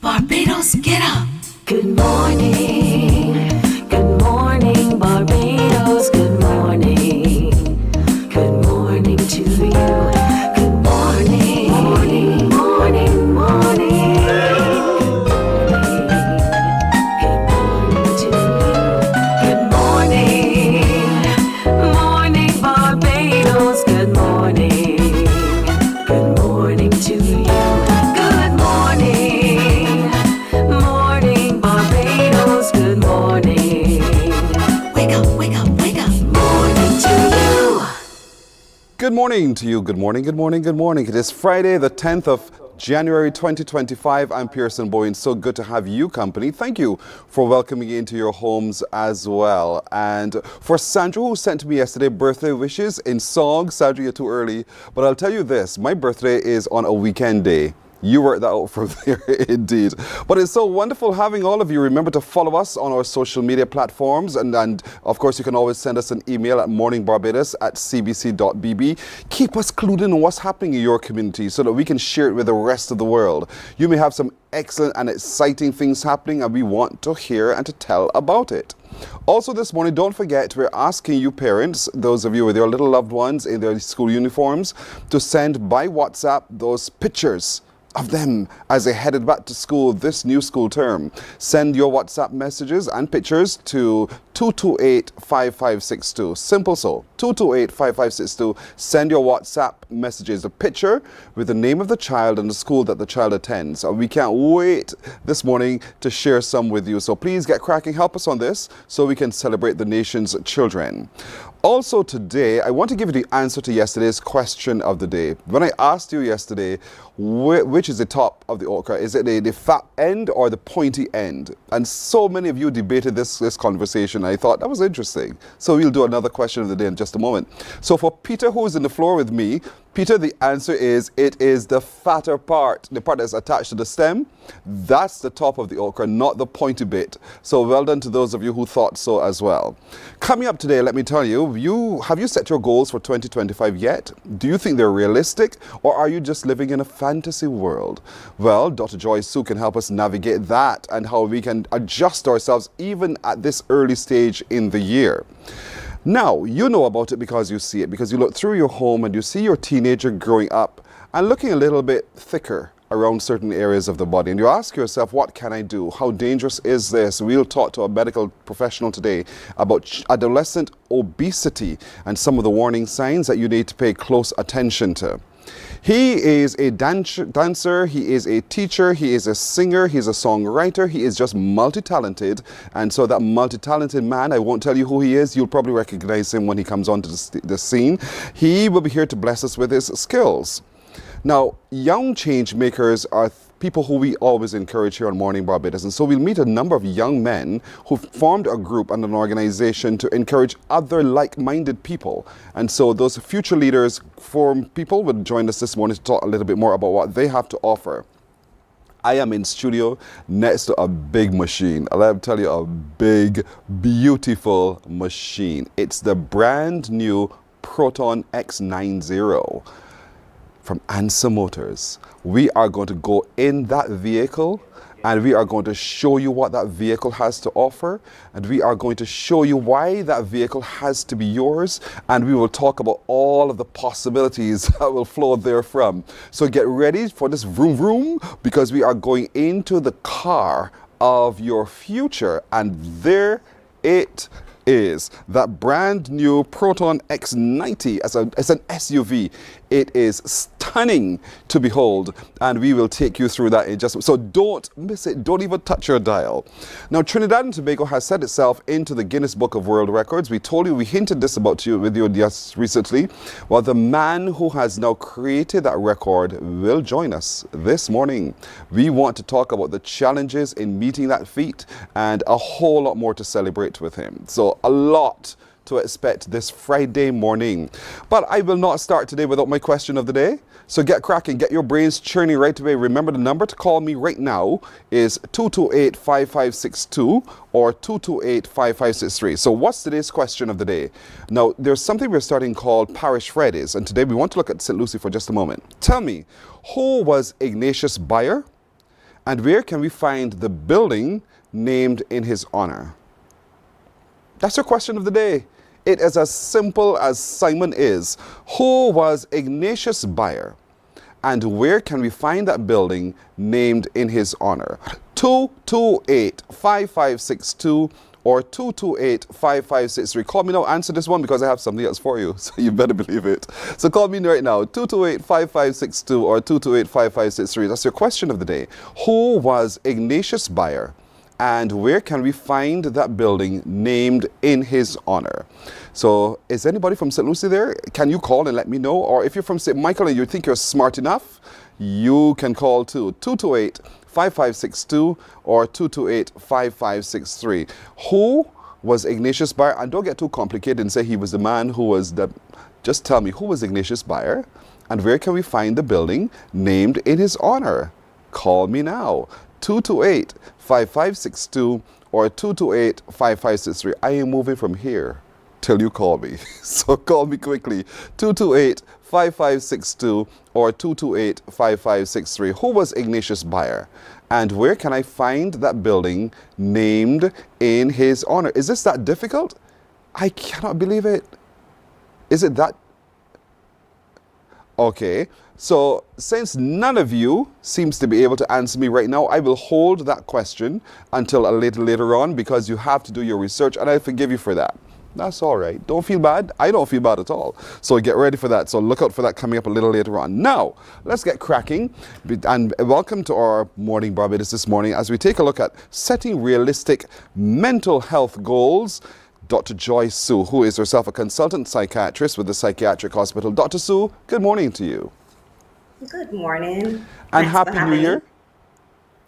Barbados, get up. Good morning, Barbados, good morning. Good morning to you. Good morning, morning, morning, morning. Good morning to you. Good morning, morning, Barbados, good morning. Good morning to you. Good morning, morning, Barbados, good morning. Wake up, wake up, wake up. Morning to you. Good morning to you. Good morning, good morning, good morning. It is Friday, the 10th of January 2025. I'm Pearson Boyne. So good to have you company. Thank you for welcoming me into your homes as well. And for Sandra, who sent me yesterday birthday wishes in song. Sandra, you're too early. But I'll tell you this, my birthday is on a weekend day. You worked that out from there, indeed. But it's so wonderful having all of you. Remember to follow us on our social media platforms. And of course, you can always send us an email at morninbarbados@cbc.bb. Keep us clued in on what's happening in your community so that we can share it with the rest of the world. You may have some excellent and exciting things happening, and we want to hear and to tell about it. Also this morning, don't forget, we're asking you parents, those of you with your little loved ones in their school uniforms, to send by WhatsApp those pictures of them as they headed back to school this new school term. Send your WhatsApp messages and pictures to 228-5562. Simple so, 228-5562. Send your WhatsApp messages, a picture with the name of the child and the school that the child attends. And we can't wait this morning to share some with you. So please get cracking, help us on this so we can celebrate the nation's children. Also today, I want to give you the answer to yesterday's question of the day. When I asked you yesterday, which is the top of the okra? Is it the fat end or the pointy end? And so many of you debated this conversation. I thought that was interesting. So we'll do another question of the day in just a moment. So for Peter, who's in the floor with me, Peter, the answer is it is the fatter part, the part that's attached to the stem. That's the top of the okra, not the pointy bit. So well done to those of you who thought so as well. Coming up today, let me tell you, have you set your goals for 2025 yet? Do you think they're realistic, or are you just living in a fantasy world? Well, Dr. Joy Sue can help us navigate that and how we can adjust ourselves even at this early stage in the year. Now, you know about it because you see it, because you look through your home and you see your teenager growing up and looking a little bit thicker around certain areas of the body. And you ask yourself, what can I do? How dangerous is this? We'll talk to a medical professional today about adolescent obesity and some of the warning signs that you need to pay close attention to. He is a dancer, he is a teacher, he is a singer, he's a songwriter, he is just multi-talented. And so that multi-talented man, I won't tell you who he is, you'll probably recognize him when he comes onto the scene. He will be here to bless us with his skills. Now, young change makers are people who we always encourage here on Morning Barbados. And so we'll meet a number of young men who formed a group and an organization to encourage other like-minded people. And so those future leaders form people will join us this morning to talk a little bit more about what they have to offer. I am in studio next to a big machine. I'll tell you, a big, beautiful machine. It's the brand new Proton X90. From Ansa Motors. We are going to go in that vehicle and we are going to show you what that vehicle has to offer, and we are going to show you why that vehicle has to be yours, and we will talk about all of the possibilities that will flow therefrom. So get ready for this vroom vroom, because we are going into the car of your future, and there it is, that brand new Proton X90 as an SUV. It is stunning to behold, and we will take you through that in just so don't miss it. Don't even touch your dial. Now, Trinidad and Tobago has set itself into the Guinness Book of World Records. We told you, we hinted this about you with you just recently. Well, the man who has now created that record will join us this morning. We want to talk about the challenges in meeting that feat and a whole lot more to celebrate with him. So a lot to expect this Friday morning. But I will not start today without my question of the day. So get cracking, get your brains churning right away. Remember, the number to call me right now is 228-5562 or 228-5563. So what's today's question of the day? Now, there's something we're starting called Parish Fridays, and today we want to look at St. Lucie for just a moment. Tell me, who was Ignatius Bayer And where can we find the building named in his honor? That's your question of the day. It is as simple as Simon is. Who was Ignatius Bayer? And where can we find that building named in his honor? 228-5562 or 228-5563. Call me now, answer this one because I have something else for you. So you better believe it. So call me right now, 228-5562 or 228-5563. That's your question of the day. Who was Ignatius Bayer? And where can we find that building named in his honor? So is anybody from St. Lucie there? Can you call and let me know? Or if you're from St. Michael and you think you're smart enough, you can call too. 228-5562 or 228-5563. Who was Ignatius Bayer? And don't get too complicated and say he was the man who was the... Just tell me, who was Ignatius Bayer? And where can we find the building named in his honor? Call me now. 228-5562 or 228-5563. I am moving from here till you call me. So call me quickly. 228-5562 or 228-5563. Who was Ignatius Bayer? And where can I find that building named in his honor? Is this that difficult? I cannot believe it. Is it that? Okay, so since none of you seems to be able to answer me right now, I will hold that question until a little later on because you have to do your research and I forgive you for that. That's all right. Don't feel bad. I don't feel bad at all. So get ready for that. So look out for that coming up a little later on. Now, let's get cracking. And welcome to our Morning Barbados this morning as we take a look at setting realistic mental health goals. Dr. Joy Sue, who is herself a consultant psychiatrist with the Psychiatric Hospital. Dr. Sue, good morning to you. Good morning. And Thanks for Happy New having Year. me.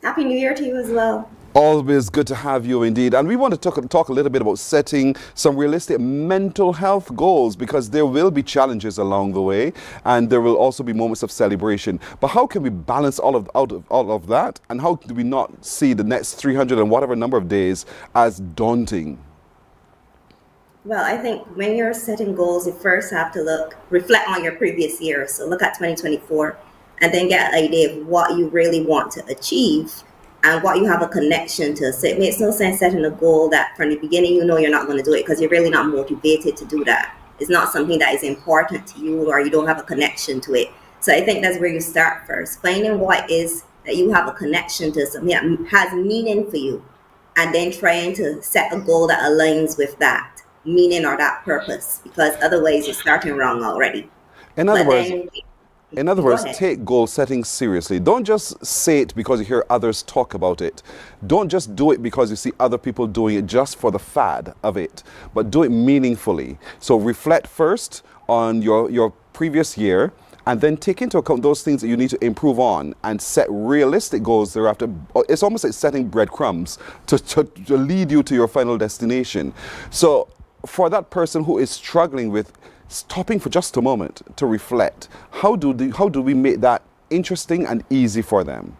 Happy New Year to you as well. Always good to have you indeed. And we want to talk a little bit about setting some realistic mental health goals because there will be challenges along the way and there will also be moments of celebration. But how can we balance all of that? And how do we not see the next 300 and whatever number of days as daunting? Well, I think when you're setting goals, you first have to reflect on your previous year. So look at 2024 and then get an idea of what you really want to achieve and what you have a connection to. So it makes no sense setting a goal that from the beginning you know you're not going to do it because you're really not motivated to do that. It's not something that is important to you or you don't have a connection to it. So I think that's where you start first, finding what is that you have a connection to, something that has meaning for you, and then trying to set a goal that aligns with that meaning or that purpose, because otherwise you're starting wrong already. In other words, Go ahead. take goal setting seriously. Don't just say it because you hear others talk about it. Don't just do it because you see other people doing it just for the fad of it, but do it meaningfully. So reflect first on your previous year and then take into account those things that you need to improve on and set realistic goals thereafter. It's almost like setting breadcrumbs to lead you to your final destination. So for that person who is struggling with stopping for just a moment to reflect, how do we make that interesting and easy for them?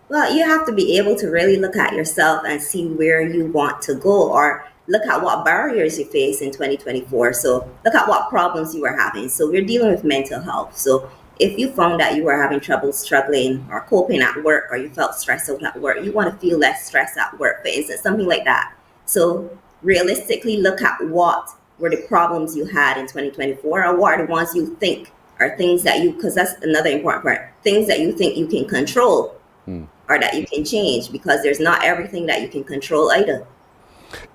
Well, you have to be able to really look at yourself and see where you want to go, or look at what barriers you face in 2024. So look at what problems you were having. So we're dealing with mental health. So if you found that you were having trouble struggling or coping at work, or you felt stressed out at work, you want to feel less stress at work, for instance, something like that. So realistically look at what were the problems you had in 2024, or what are the ones you think are things that you, because that's another important part, things that you think you can control or that you can change, because there's not everything that you can control either.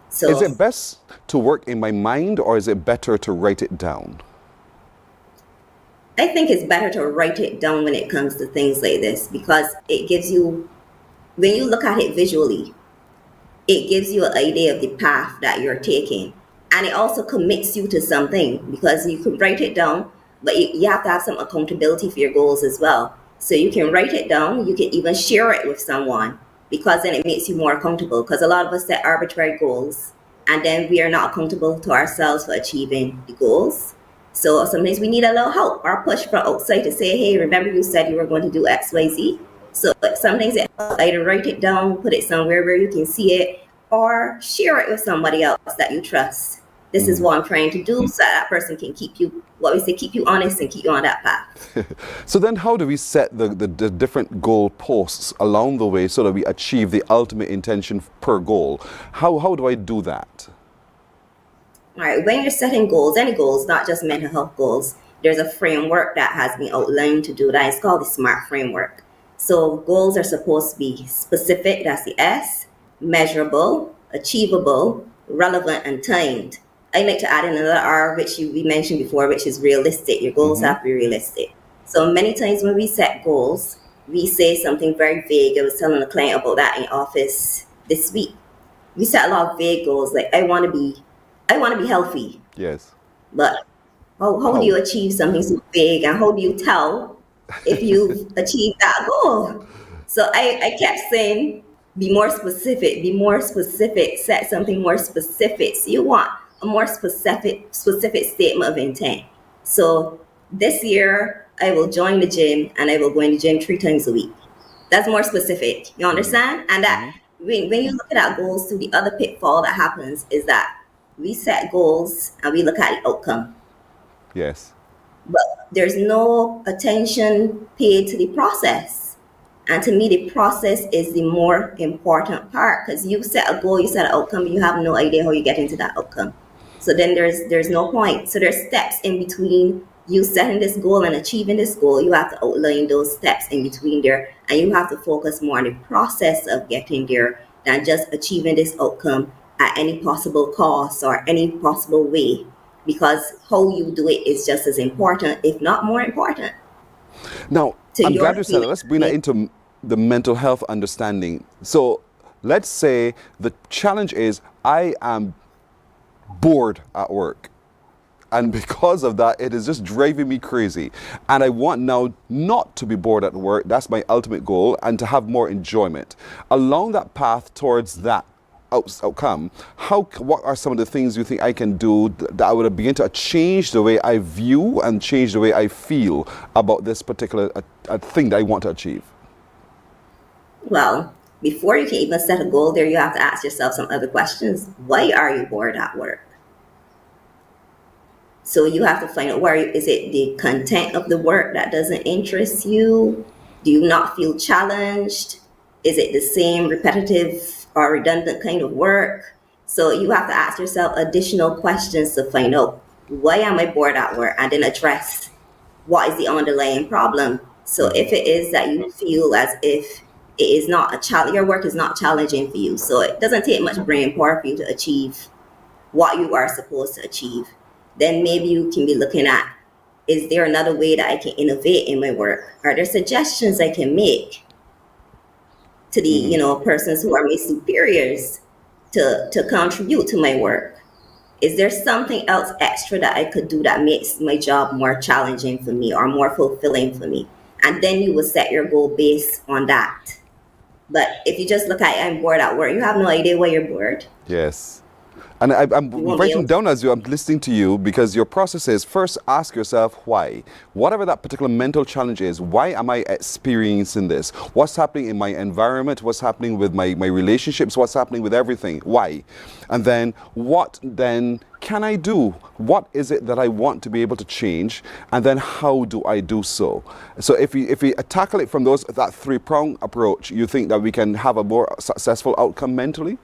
So Is it best to work in my mind or is it better to write it down? I think it's better to write it down when it comes to things like this, because it gives you, when you look at it visually, it gives you an idea of the path that you're taking. And it also commits you to something, because you can write it down, but you have to have some accountability for your goals as well. So you can write it down, you can even share it with someone, because then it makes you more accountable. Because a lot of us set arbitrary goals and then we are not accountable to ourselves for achieving the goals. So sometimes we need a little help or push from outside to say, hey, remember you said you were going to do X, Y, Z. So sometimes it helps either write it down, put it somewhere where you can see it, or share it with somebody else that you trust. This is what I'm trying to do, so that person can keep you, what we say, keep you honest and keep you on that path. So then how do we set the different goal posts along the way so that we achieve the ultimate intention per goal? How do I do that? All right, when you're setting goals, any goals, not just mental health goals, there's a framework that has been outlined to do that. It's called the SMART framework. So goals are supposed to be specific, that's the S, measurable, achievable, relevant, and timed. I like to add in another R, which we mentioned before, which is realistic. Your goals have to be realistic. So many times when we set goals, we say something very vague. I was telling a client about that in office this week. We set a lot of vague goals, like I want to be healthy. Yes. But how do you achieve something so big, and how do you tell if you've achieved that goal? So I kept saying, be more specific, set something more specific. So you want a more specific statement of intent. So this year I will join the gym and I will go in the gym 3 times a week. That's more specific. You understand? And that when you look at our goals, to the other pitfall that happens is that we set goals and we look at the outcome. Yes. But there's no attention paid to the process. And to me, the process is the more important part, because you set a goal, you set an outcome, you have no idea how you get into that outcome. So then there's no point. So there's steps in between you setting this goal and achieving this goal. You have to outline those steps in between there, and you have to focus more on the process of getting there than just achieving this outcome at any possible cost or any possible way, because how you do it is just as important, if not more important. Now, I'm glad you said that. Let's bring that into the mental health understanding. So let's say the challenge is I am bored at work. And because of that, it is just driving me crazy. And I want now not to be bored at work. That's my ultimate goal, and to have more enjoyment. Along that path towards that outcome, what are some of the things you think I can do that I would begin to change the way I view and change the way I feel about this particular thing that I want to achieve? Well, before you can even set a goal there, you have to ask yourself some other questions. Why are you bored at work? So you have to find out, is it the content of the work that doesn't interest you? Do you not feel challenged? Is it the same repetitive or redundant kind of work? So you have to ask yourself additional questions to find out, why am I bored at work? And then address what is the underlying problem. So if it is that you feel as if it is not your work is not challenging for you, so it doesn't take much brain power for you to achieve what you are supposed to achieve, then maybe you can be looking at, is there another way that I can innovate in my work? Are there suggestions I can make to the persons who are my superiors to contribute to my work? Is there something else extra that I could do that makes my job more challenging for me or more fulfilling for me? And then you will set your goal based on that. But if you just look at, I'm bored at work, you have no idea why you're bored. Yes. And I'm writing down as I'm listening to you, because your process is first ask yourself why. Whatever that particular mental challenge is, why am I experiencing this? What's happening in my environment? What's happening with my relationships? What's happening with everything? Why? And then what then can I do? What is it that I want to be able to change? And then how do I do so? So if we tackle it from that 3-prong approach, you think that we can have a more successful outcome mentally?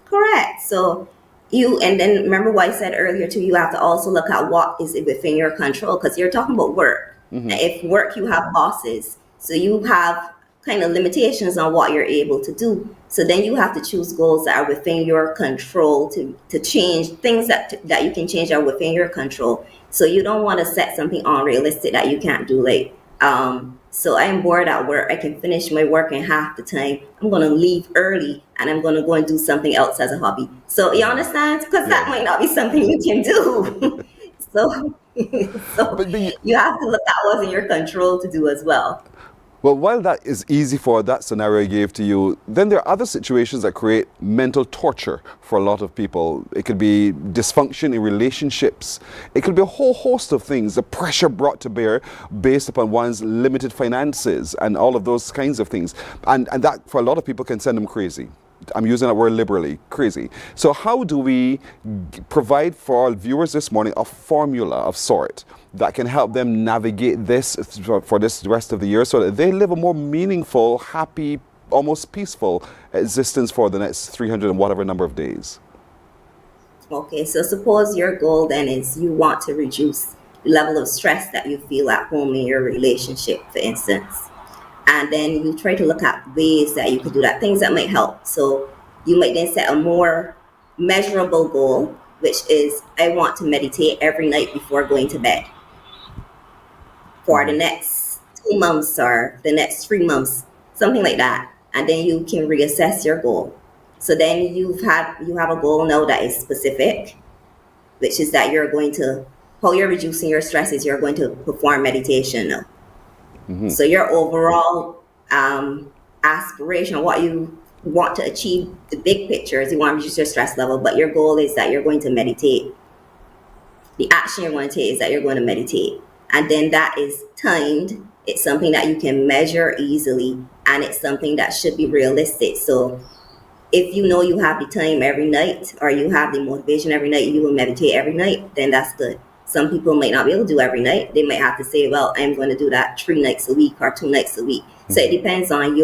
Correct. So and then remember what I said earlier too, you have to also look at what is within your control, because you're talking about work. Mm-hmm. If work, you have bosses, so you have kind of limitations on what you're able to do. So then you have to choose goals that are within your control to change things that you can change are within your control. So you don't want to set something unrealistic that you can't do. Like, so I'm bored at work. I can finish my work in half the time. I'm going to leave early and I'm going to go and do something else as a hobby. So you understand? Because that might not be something you can do. so you have to look at what's in your control to do as well. Well, while that is easy for that scenario I gave to you, then there are other situations that create mental torture for a lot of people. It could be dysfunction in relationships. It could be a whole host of things, the pressure brought to bear based upon one's limited finances and all of those kinds of things. And that, for a lot of people, can send them crazy. I'm using that word liberally, crazy. So how do we provide for our viewers this morning a formula of sort that can help them navigate this for this rest of the year so that they live a more meaningful, happy, almost peaceful existence for the next 300 and whatever number of days? Okay, so suppose your goal then is you want to reduce the level of stress that you feel at home in your relationship, for instance. And then you try to look at ways that you could do that, things that might help. So you might then set a more measurable goal, which is I want to meditate every night before going to bed for the next 2 months or the next 3 months, something like that. And then you can reassess your goal. So then you have a goal now that is specific, which is that how you're reducing your stress is you're going to perform meditation now. So your overall aspiration, what you want to achieve, the big picture is you want to reduce your stress level, but your goal is that you're going to meditate. The action you're going to take is that you're going to meditate. And then that is timed. It's something that you can measure easily, and it's something that should be realistic. So if you know you have the time every night, or you have the motivation every night, you will meditate every night, then that's good. Some people might not be able to do every night. They might have to say, well, I'm going to do that 3 nights a week or 2 nights a week. So it depends on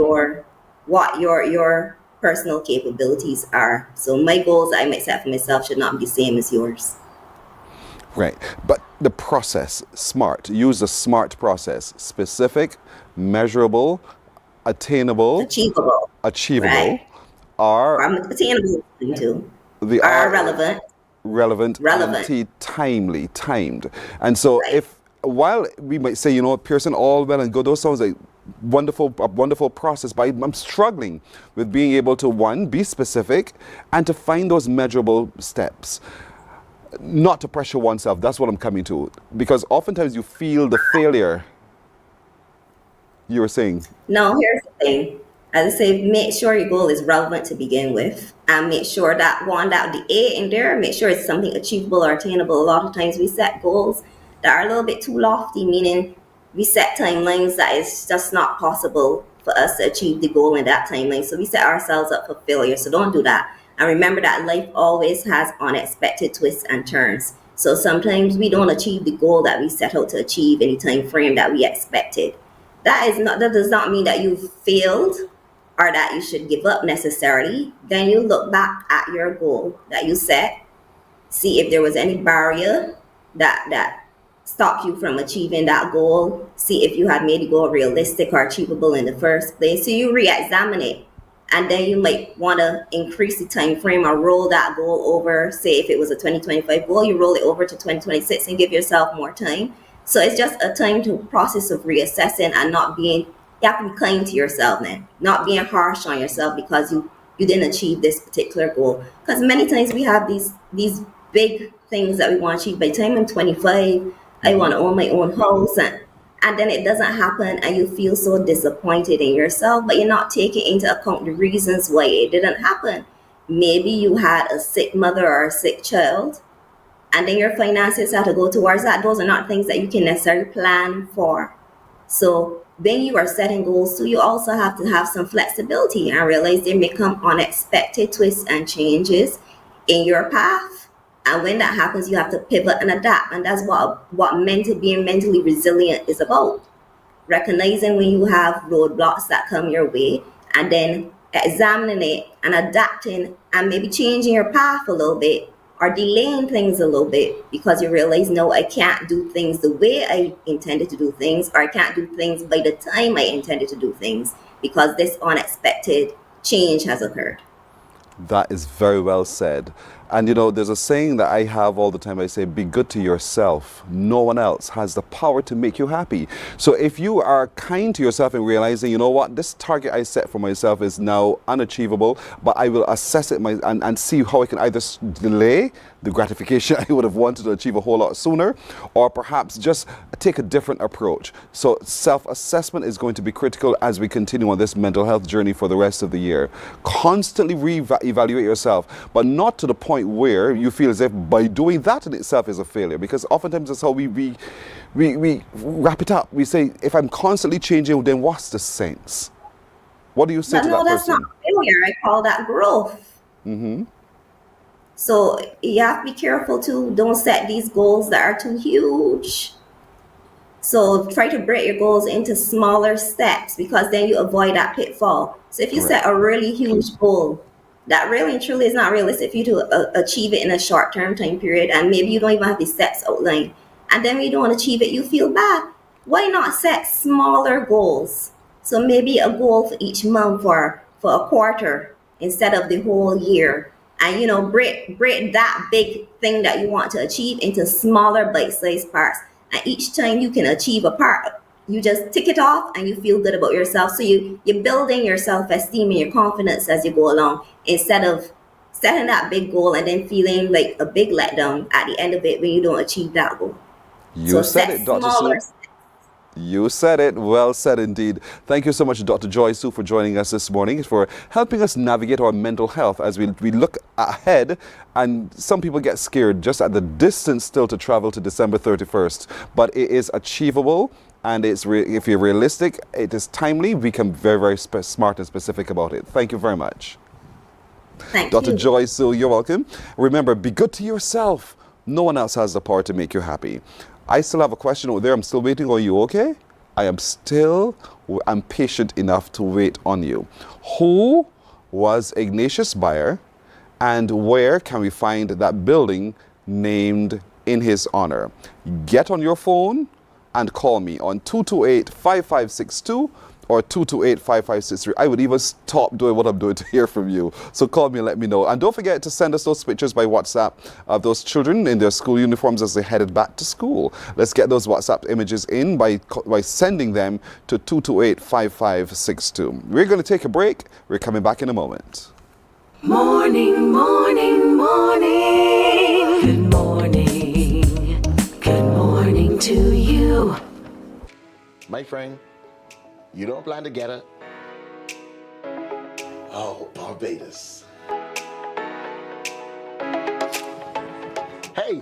what your personal capabilities are. So my goals that I might set for myself should not be the same as yours. Right. But the process, SMART, use the SMART process: specific, measurable, attainable, Achievable. achievable, Right. are Or attainable too. the Are relevant. relevant, Relevant. timely, timed. And so Right. while we might say, Pearson, all well and good, those sounds like a wonderful process, but I'm struggling with being able to, one, be specific and to find those measurable steps. Not to pressure oneself, that's what I'm coming to. Because oftentimes you feel the failure. You were saying? No, here's the thing. As I say, make sure your goal is relevant to begin with, and make sure that the A in there, make sure it's something achievable or attainable. A lot of times we set goals that are a little bit too lofty, meaning we set timelines that is just not possible for us to achieve the goal in that timeline. So we set ourselves up for failure. So don't do that. And remember that life always has unexpected twists and turns. So sometimes we don't achieve the goal that we set out to achieve in the time frame that we expected. That does not mean that you've failed or that you should give up necessarily. Then you look back at your goal that you set, see if there was any barrier that stopped you from achieving that goal, see if you had made the goal realistic or achievable in the first place. So you re-examine it. And then you might want to increase the time frame or roll that goal over. Say if it was a 2025 goal, you roll it over to 2026 and give yourself more time. So it's just a time to process of reassessing and you have to be kind to yourself then, not being harsh on yourself because you didn't achieve this particular goal. Because many times we have these big things that we want to achieve. By the time I'm 25, I want to own my own house, and then it doesn't happen and you feel so disappointed in yourself, but you're not taking into account the reasons why it didn't happen. Maybe you had a sick mother or a sick child, and then your finances have to go towards that. Those are not things that you can necessarily plan for. So when you are setting goals too, you also have to have some flexibility and realize there may come unexpected twists and changes in your path. And when that happens, you have to pivot and adapt. And that's what being mentally resilient is about. Recognizing when you have roadblocks that come your way, and then examining it and adapting and maybe changing your path a little bit or delaying things a little bit because you realize, no, I can't do things the way I intended to do things, or I can't do things by the time I intended to do things because this unexpected change has occurred. That is very well said. And there's a saying that I have all the time. I say, be good to yourself. No one else has the power to make you happy. So if you are kind to yourself and realizing, you know what, this target I set for myself is now unachievable, but I will assess it and see how I can either delay the gratification I would have wanted to achieve a whole lot sooner, or perhaps just take a different approach. So self-assessment is going to be critical as we continue on this mental health journey for the rest of the year. Constantly re-evaluate yourself, but not to the point where you feel as if by doing that in itself is a failure, because oftentimes that's how we wrap it up. We say, if I'm constantly changing, then what's the sense? What do you say But to no, that that's not person? failure. I call that growth. Mm-hmm. So you have to be careful too. Don't set these goals that are too huge. So try to break your goals into smaller steps because then you avoid that pitfall. So if you Correct. set a really huge goal that really and truly is not realistic for you to achieve it in a short term time period, and maybe you don't even have the steps outlined, and then when you don't achieve it, you feel bad. Why not set smaller goals? So maybe a goal for each month for a quarter instead of the whole year. And break that big thing that you want to achieve into smaller bite-sized parts. And each time you can achieve a part, you just tick it off and you feel good about yourself. So you're building your self-esteem and your confidence as you go along instead of setting that big goal and then feeling like a big letdown at the end of it when you don't achieve that goal. You So said set it, Dr. smaller. Sue. You said it. Well said indeed. Thank you so much, Dr. Joy Sue, for joining us this morning, for helping us navigate our mental health as we look ahead. And some people get scared just at the distance still to travel to December 31st. But it is achievable. And if you're realistic, it is timely. We can be very, very smart and specific about it. Thank you very much. Thank Dr. you. Joy Sue, you're welcome. Remember, be good to yourself. No one else has the power to make you happy. I still have a question over there. I'm still waiting. Are you okay? I'm patient enough to wait on you. Who was Ignatius Bayer, and where can we find that building named in his honor? Get on your phone and call me on 228-5562 or 228-5563. I would even stop doing what I'm doing to hear from you. So call me and let me know. And don't forget to send us those pictures by WhatsApp of those children in their school uniforms as they headed back to school. Let's get those WhatsApp images in by sending them to 228-5562. We're going to take a break. We're coming back in a moment. Morning, morning, morning. Good morning. Good morning to you. My friend, you don't plan to get it? Oh, Barbados. Hey,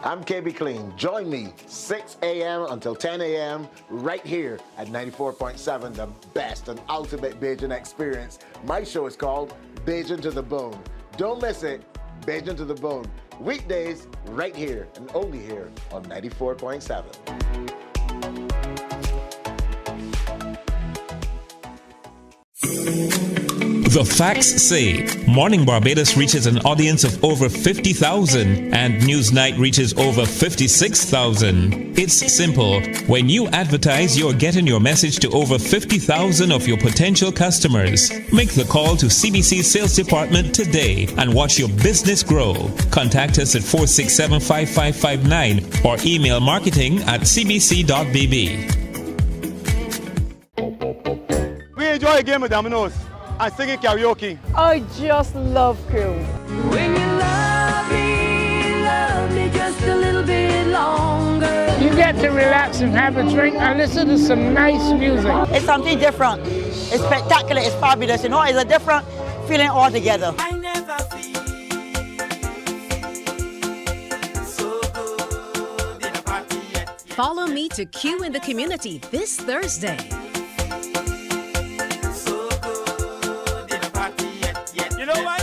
I'm KB Clean. Join me 6 a.m. until 10 a.m. right here at 94.7, the best and ultimate Bajan experience. My show is called Bajan to the Bone. Don't miss it, Bajan to the Bone. Weekdays right here and only here on 94.7. The facts say Morning Barbados reaches an audience of over 50,000 and Newsnight reaches over 56,000. It's simple. When you advertise, you're getting your message to over 50,000 of your potential customers. Make the call to CBC Sales Department today and watch your business grow. Contact us at 467-5559 or email marketing@cbc.bb. We enjoy a game of dominoes and singing karaoke. I just love cruise. When you love me just a little bit longer. You get to relax and have a drink and listen to some nice music. It's something different. It's spectacular. It's fabulous. You know, it's a different feeling altogether. I never feel so good in a party yet. Follow me to Q in the Community this Thursday. So good in a party yet. You know why?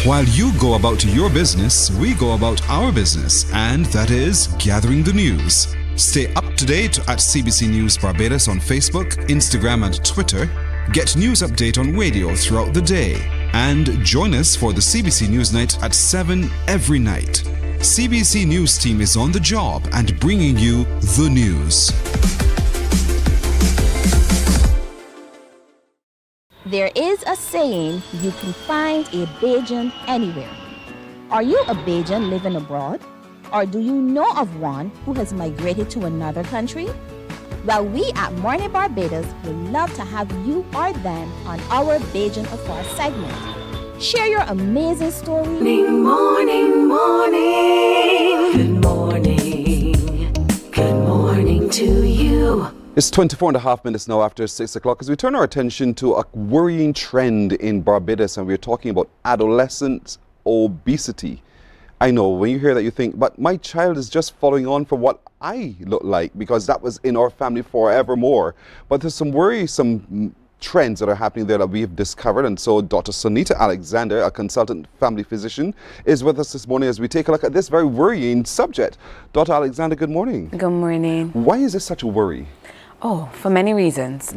While you go about your business, we go about our business, and that is gathering the news. Stay up to date at CBC News Barbados on Facebook, Instagram, and Twitter. Get news update on radio throughout the day. And join us for the CBC News Night at 7 every night. CBC News team is on the job and bringing you the news. There is a saying, you can find a Bajan anywhere. Are you a Bajan living abroad? Or do you know of one who has migrated to another country? Well, we at Mornin Barbados would love to have you or them on our Bajan Afar segment. Share your amazing story. Morning, morning, morning. Good morning. Good morning to you. It's 24 and a half minutes now after 6 o'clock as we turn our attention to a worrying trend in Barbados, and we're talking about adolescent obesity. I know when you hear that you think, but my child is just following on from what I look like because that was in our family forevermore. But there's some worrisome trends that are happening there that we have discovered. And so Dr. Sunita Alexander, a consultant family physician, is with us this morning as we take a look at this very worrying subject. Dr. Alexander, good morning. Good morning. Why is this such a worry? Oh, for many reasons.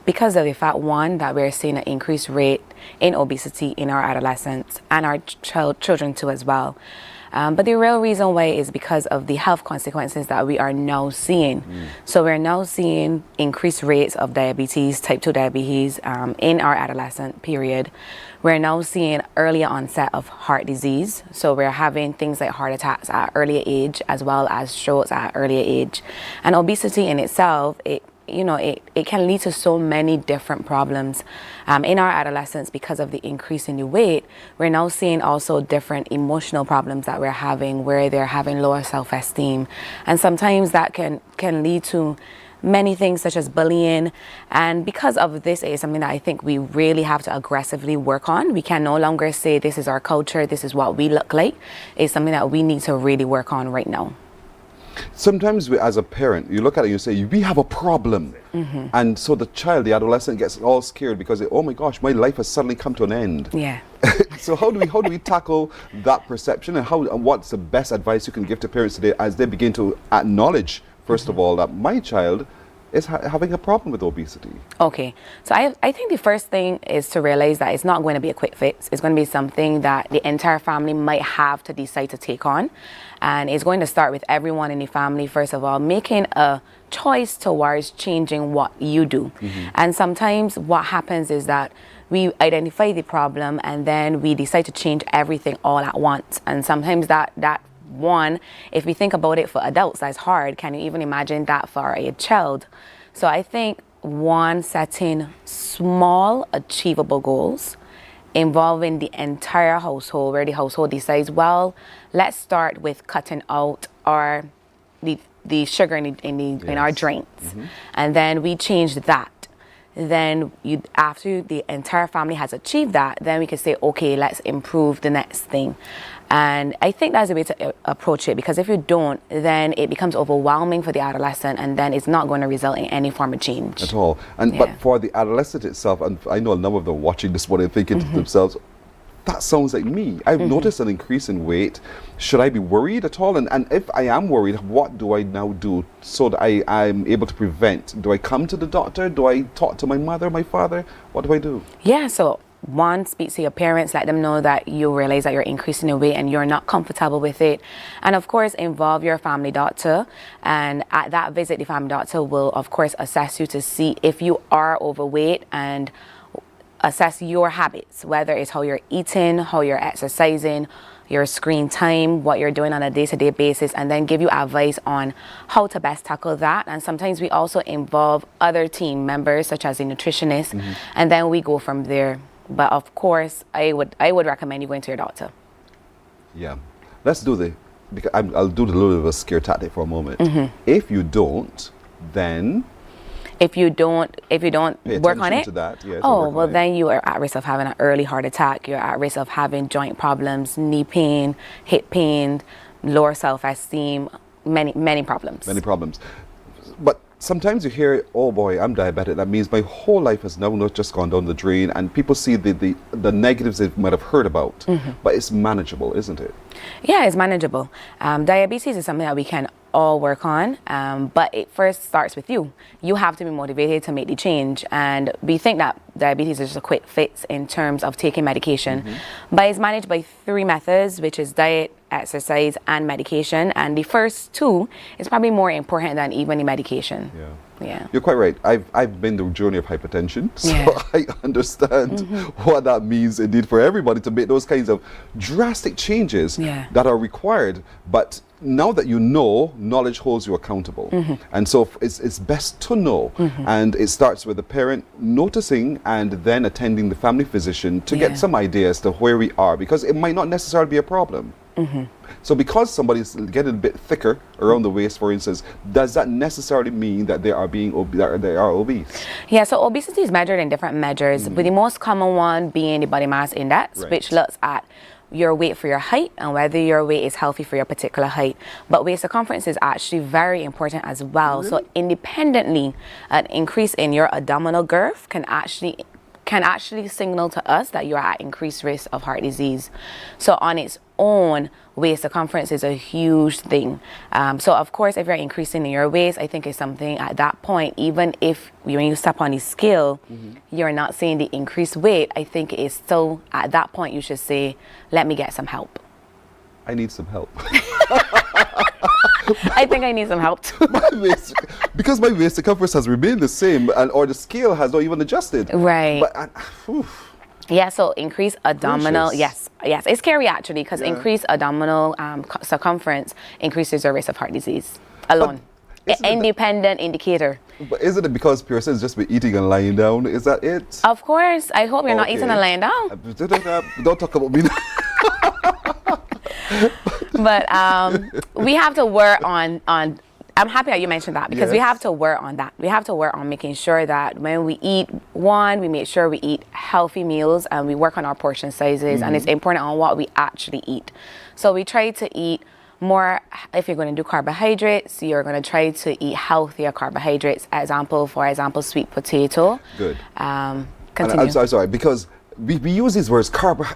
Because of the fact, one, that we're seeing an increased rate in obesity in our adolescents and our children too as well. But the real reason why is because of the health consequences that we are now seeing. So we're now seeing increased rates of diabetes, type 2 diabetes in our adolescent period. We're now seeing earlier onset of heart disease. So we're having things like heart attacks at earlier age as well as strokes at earlier age. And obesity in itself, it can lead to so many different problems in our adolescents because of the increase in the weight. We're now seeing also different emotional problems that we're having where they're having lower self-esteem. And sometimes that can lead to many things such as bullying. And because of this is something that I think we really have to aggressively work on. We can no longer say this is our culture, this is what we look like. It's something that we need to really work on right now. Sometimes as a parent, you look at it and you say, we have a problem. And so the child, the adolescent gets all scared because, oh my gosh, my life has suddenly come to an end. Yeah. So how do we tackle that perception, and what's the best advice you can give to parents today as they begin to acknowledge, first of all, that my child is having a problem with obesity? Okay, so I think the first thing is to realize that it's not going to be a quick fix. It's going to be something that the entire family might have to decide to take on. And it's going to start with everyone in the family, first of all, making a choice towards changing what you do. And sometimes what happens is that we identify the problem and then we decide to change everything all at once. And sometimes that one, if we think about it for adults, that's hard. Can you even imagine that for a child? So I think one, setting small achievable goals involving the entire household, where the household decides, well, let's start with cutting out the sugar in our drinks. And then we change that. Then after the entire family has achieved that, then we can say, okay, let's improve the next thing. And I think that's a way to approach it, because if you don't, then it becomes overwhelming for the adolescent, and then it's not going to result in any form of change. At all. And But for the adolescent itself, and I know a number of them watching this morning thinking to themselves, that sounds like me. I've noticed an increase in weight. Should I be worried at all? And if I am worried, what do I now do so that I'm able to prevent? Do I come to the doctor? Do I talk to my mother, my father? What do I do? Yeah, so one, speak to your parents, let them know that you realize that you're increasing your weight and you're not comfortable with it. And of course, involve your family doctor. And at that visit, the family doctor will, of course, assess you to see if you are overweight and assess your habits, whether it's how you're eating, how you're exercising, your screen time, what you're doing on a day-to-day basis, and then give you advice on how to best tackle that. And sometimes we also involve other team members, such as a nutritionist, and then we go from there. But of course, I would recommend you going to your doctor. Yeah. Let's do because I'll do the little bit of a scare tactic for a moment. If you don't, then... If you don't work on it, then you are at risk of having an early heart attack. You're at risk of having joint problems, knee pain, hip pain, lower self-esteem, many problems. Many problems. But sometimes you hear, oh boy, I'm diabetic. That means my whole life has now not just gone down the drain, and people see the negatives they might have heard about. But it's manageable, isn't it? Yeah, it's manageable. Diabetes is something that we can all work on, but it first starts with you. You have to be motivated to make the change, and we think that diabetes is just a quick fix in terms of taking medication, but it's managed by 3 methods, which is diet, exercise, and medication, and the first 2 is probably more important than even the medication. Yeah. You're quite right. I've been the journey of hypertension, so I understand what that means indeed for everybody to make those kinds of drastic changes that are required. But now that you know, knowledge holds you accountable. And so it's best to know. And it starts with the parent noticing and then attending the family physician to get some idea as to where we are, because it might not necessarily be a problem. So because somebody's getting a bit thicker around the waist, for instance, does that necessarily mean that they are obese? Yeah, so obesity is measured in different measures, with the most common one being the body mass index, which looks at your weight for your height and whether your weight is healthy for your particular height. But waist circumference is actually very important as well. So independently, an increase in your abdominal girth can actually signal to us that you're at increased risk of heart disease. So on its own, waist circumference is a huge thing. So of course, if you're increasing in your waist, I think it's something at that point, even if when you step on the scale, you're not seeing the increased weight, I think it's still at that point you should say, let me get some help. I need some help. I think I need some help too. Because my waist circumference has remained the same, or the scale has not even adjusted. Right. But yeah, so increased abdominal, Gracious. yes, it's scary actually, because increased abdominal circumference increases your risk of heart disease alone. Independent indicator. But isn't it because Pearson's just been eating and lying down? Is that it? Of course. I hope you're not eating and lying down. Don't talk about me now. But we have to work on I'm happy that you mentioned that, because we have to work on that. We have to work on making sure that when we eat, we make sure we eat healthy meals and we work on our portion sizes, and it's important on what we actually eat. So we try to eat more. If you're going to do carbohydrates, you're going to try to eat healthier carbohydrates. For example, sweet potato. Good. Continue. I'm sorry, because we use these words,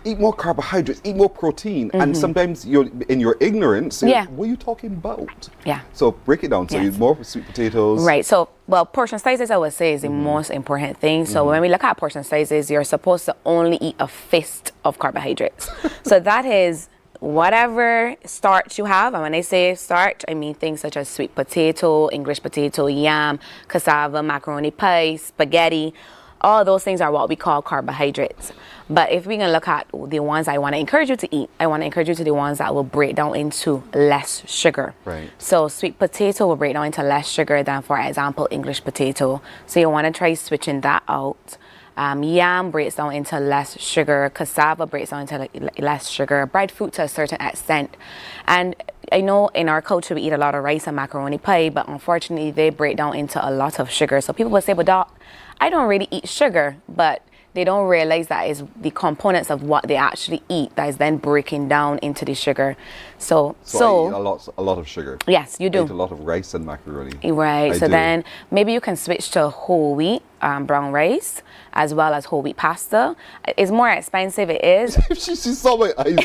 eat more carbohydrates, eat more protein, and sometimes you're in your ignorance, what are you talking about? Yeah. So break it down. So you more sweet potatoes. Right. So, portion sizes, I would say, is the most important thing. So when we look at portion sizes, you're supposed to only eat a fist of carbohydrates. So that is whatever starch you have. And when I say starch, I mean things such as sweet potato, English potato, yam, cassava, macaroni pie, spaghetti. All those things are what we call carbohydrates. But if we can look at the ones I want to encourage you to eat, I want to encourage you to the ones that will break down into less sugar. Right. So sweet potato will break down into less sugar than, for example, English potato. So you want to try switching that out. Yam breaks down into less sugar. Cassava breaks down into less sugar. Breadfruit to a certain extent. And I know in our culture we eat a lot of rice and macaroni pie, but unfortunately they break down into a lot of sugar. So people will say, but Doc, I don't really eat sugar, but they don't realize that is the components of what they actually eat that is then breaking down into the sugar. So I eat a lot of sugar. Yes, you do. I eat a lot of rice and macaroni. Right. So then maybe you can switch to whole wheat brown rice as well as whole wheat pasta. It's more expensive. It is. she saw my eyes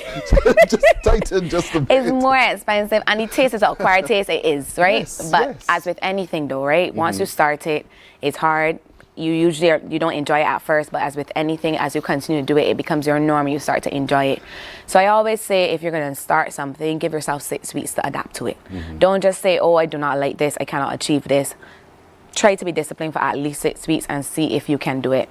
just tighten just a bit. It's more expensive, and the taste is an acquired taste. It is, right? Yes, but as with anything, though, right? Once you start it, it's hard. You don't enjoy it at first, but as with anything, as you continue to do it, it becomes your norm and you start to enjoy it. So I always say, if you're going to start something, give yourself 6 weeks to adapt to it. Don't just say, oh, I do not like this, I cannot achieve this. Try to be disciplined for at least 6 weeks and see if you can do it.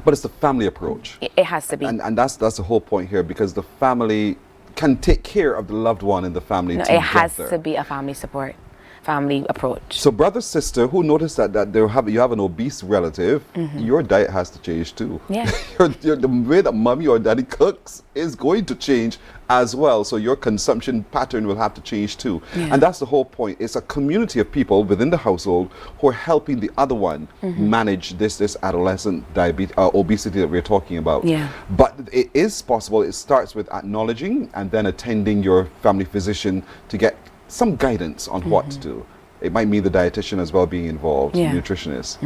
But it's the family approach. It has to be. And that's the whole point here, because the family can take care of the loved one in the family together. It has to be a family support. Family approach. So brother, sister, who noticed that you have an obese relative, your diet has to change too. Yeah. The way that mommy or daddy cooks is going to change as well. So your consumption pattern will have to change too. Yeah. And that's the whole point. It's a community of people within the household who are helping the other one manage this adolescent diabetes, obesity that we're talking about. Yeah. But it is possible. It starts with acknowledging and then attending your family physician to get some guidance on what to do. It might mean the dietitian as well being involved, nutritionist.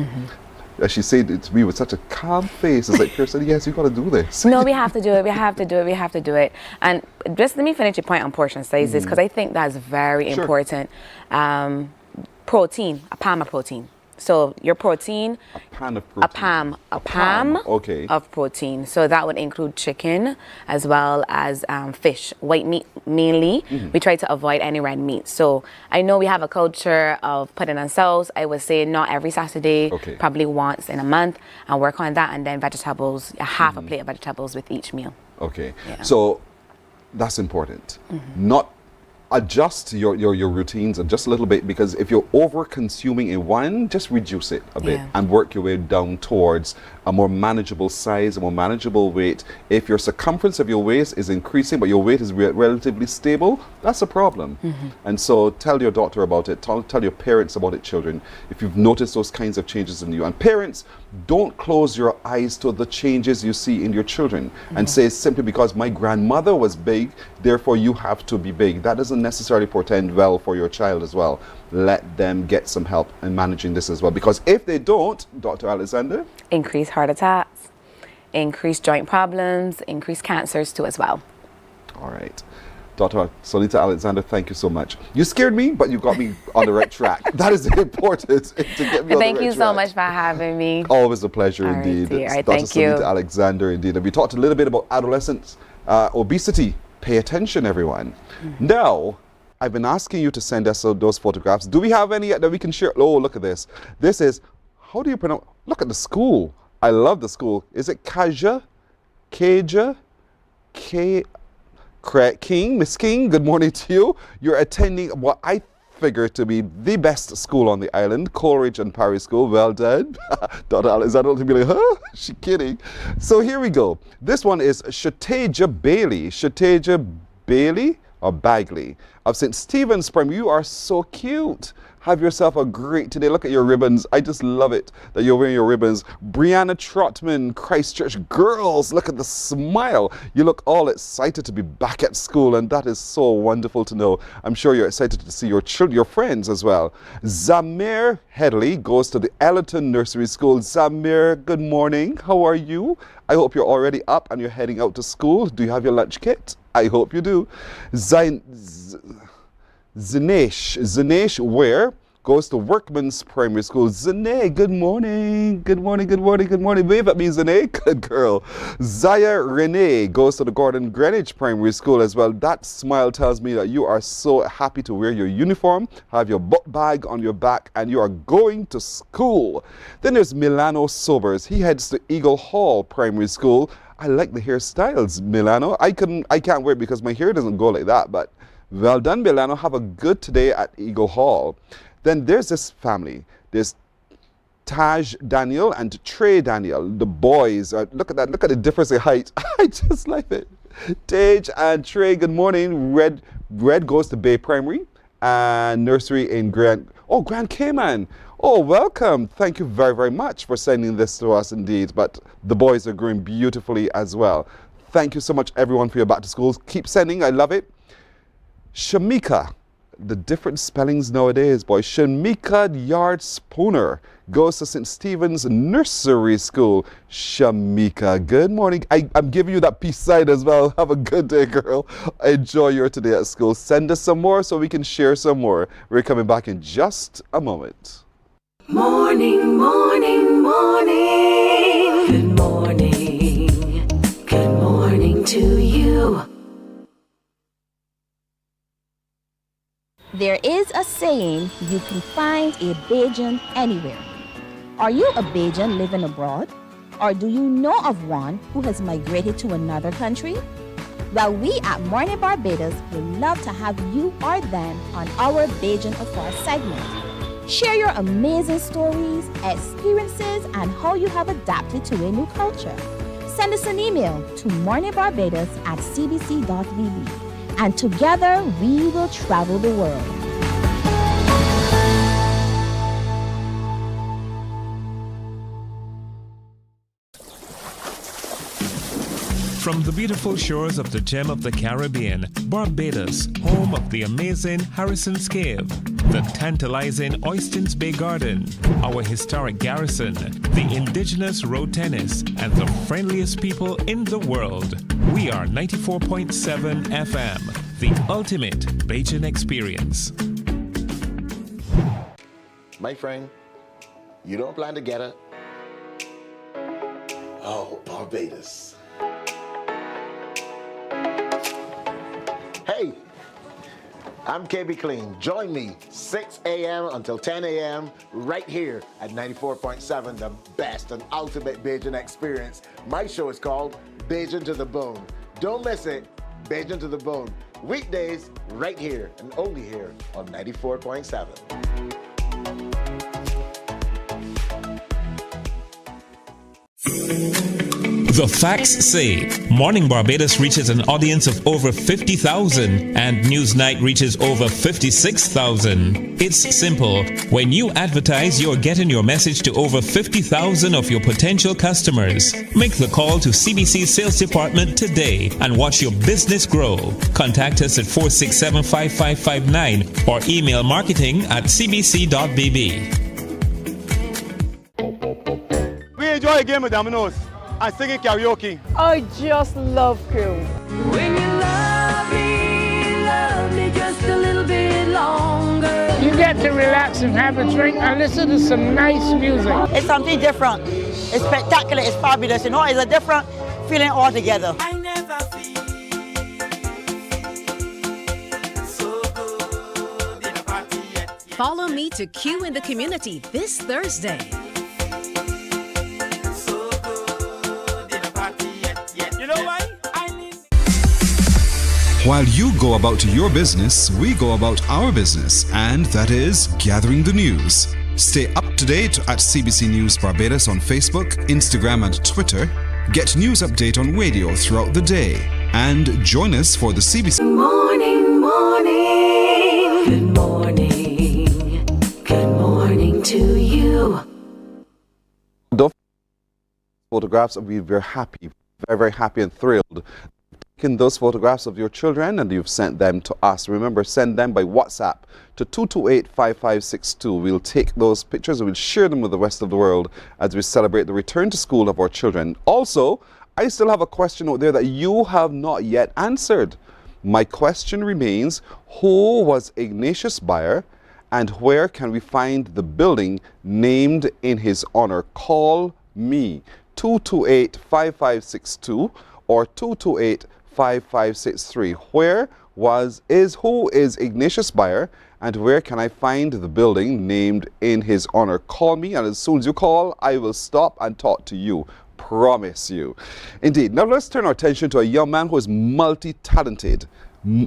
As she said it to me with such a calm face, it's like, Pearson, yes, you got to do this. No, we have to do it. We have to do it. We have to do it. And just let me finish your point on portion sizes, because I think that's very important. Protein, a palm of protein. So your protein, a pan of protein. A palm okay. of protein. So that would include chicken as well as fish, white meat mainly. We try to avoid any red meat. So I know we have a culture of putting on sauce. I would say not every Saturday, probably once in a month, and work on that. And then vegetables, half a plate of vegetables with each meal. Okay. Yeah. So that's important. Not adjust your routines just a little bit, because if you're over consuming in one, just reduce it a bit and work your way down towards a more manageable size, a more manageable weight. If your circumference of your waist is increasing but your weight is relatively stable, that's a problem. And so tell your doctor about it, tell your parents about it, children, if you've noticed those kinds of changes in you. And parents, don't close your eyes to the changes you see in your children and say simply because my grandmother was big, therefore you have to be big. That doesn't necessarily portend well for your child as well. Let them get some help in managing this as well, because if they don't, Dr. Alexander, increase heart attacks, increase joint problems, increase cancers too as well. All right. Dr. Sonita Alexander, thank you so much. You scared me, but you got me on the right track. That is important to get me on the right track. Thank you so much for having me. Always a pleasure indeed. All right, Dr. thank you. Sonita Alexander indeed. And we talked a little bit about adolescents, obesity. Pay attention, everyone. Now, I've been asking you to send us those photographs. Do we have any that we can share? Oh, look at this. This is, how do you pronounce? Look at the school. I love the school. Is it Kaja? King, Miss King, good morning to you. You're attending what I figure to be the best school on the island, Coleridge and Parry School. Well done. Dr. Alexander will be like, huh? She kidding. So here we go. This one is Shateja Bailey. Shateja Bailey or Bagley of St. Stephen's Primary. You are so cute. Have yourself a great today. Look at your ribbons. I just love it that you're wearing your ribbons. Brianna Trotman, Christchurch. Girls, look at the smile. You look all excited to be back at school, and that is so wonderful to know. I'm sure you're excited to see your friends as well. Zamir Headley goes to the Ellerton Nursery School. Zamir, good morning. How are you? I hope you're already up and you're heading out to school. Do you have your lunch kit? I hope you do. Zinesh Ware goes to Workman's Primary School. Zane, good morning. Good morning, good morning, good morning. Wave at me, Zane. Good girl. Zaya Renee goes to the Gordon Greenwich Primary School as well. That smile tells me that you are so happy to wear your uniform, have your book bag on your back, and you are going to school. Then there's Milano Sobers. He heads to Eagle Hall Primary School. I like the hairstyles, Milano. I can't wear it because my hair doesn't go like that, but well done, Milano. Have a good today at Eagle Hall. Then there's this family. There's Taj Daniel and Trey Daniel. The boys. Look at that. Look at the difference in height. I just like it. Taj and Trey, good morning. Red goes to Bay Primary and Nursery in Grand Cayman. Oh, welcome. Thank you very, very much for sending this to us indeed. But the boys are growing beautifully as well. Thank you so much, everyone, for your back to schools. Keep sending. I love it. Shamika, the different spellings nowadays, boy. Shamika Yard Spooner goes to St. Stephen's Nursery School. Shamika, good morning. I'm giving you that peace sign as well. Have a good day, girl. Enjoy your today at school. Send us some more so we can share some more. We're coming back in just a moment. Morning, morning, morning. Good morning. Good morning to you. There is a saying, you can find a Bajan anywhere. Are you a Bajan living abroad? Or do you know of one who has migrated to another country? Well, we at Mornin Barbados would love to have you or them on our Bajan Affairs segment. Share your amazing stories, experiences, and how you have adapted to a new culture. Send us an email to morninbarbados@cbc.vb. And together we will travel the world. From the beautiful shores of the gem of the Caribbean, Barbados, home of the amazing Harrison's Cave, the tantalizing Oystins Bay Garden, our historic garrison, the indigenous road tennis, and the friendliest people in the world. We are 94.7 FM, the ultimate Bajan experience. My friend, you don't plan to get it? Oh, Barbados. Hey, I'm KB Clean. Join me 6 a.m. until 10 a.m. right here at 94.7, the best and ultimate Bajan experience. My show is called Bajan to the Bone. Don't miss it. Bajan to the bone. Weekdays, right here and only here on 94.7. The facts say Morning Barbados reaches an audience of over 50,000 and Newsnight reaches over 56,000. It's simple. When you advertise, you're getting your message to over 50,000 of your potential customers. Make the call to CBC Sales Department today and watch your business grow. Contact us at 467-5559 or email marketing@cbc.bb. We enjoy a game of dominoes and singing karaoke. I just love crew. When you love me just a little bit longer. You get to relax and have a drink and listen to some nice music. It's something different. It's spectacular. It's fabulous. You know, it's a different feeling altogether. I never feel so good in a party yet. Follow me to Q in the Community this Thursday. While you go about your business, we go about our business, and that is gathering the news. Stay up to date at CBC News Barbados on Facebook, Instagram, and Twitter. Get news update on radio throughout the day. And join us for the CBC Morning, morning. Good morning. Good morning to you. Don't photographs, we're very happy, very happy and thrilled. Taken those photographs of your children and you've sent them to us. Remember, send them by WhatsApp to 228-5562. We'll take those pictures and we'll share them with the rest of the world as we celebrate the return to school of our children. Also, I still have a question out there that you have not yet answered. My question remains, who was Ignatius Bayer and where can we find the building named in his honor? Call me 228-5562 or 228-5563. Who is Ignatius Bayer and where can I find the building named in his honor? Call me, and as soon as you call, I will stop and talk to you. Promise you. Indeed. Now let's turn our attention to a young man who is multi-talented.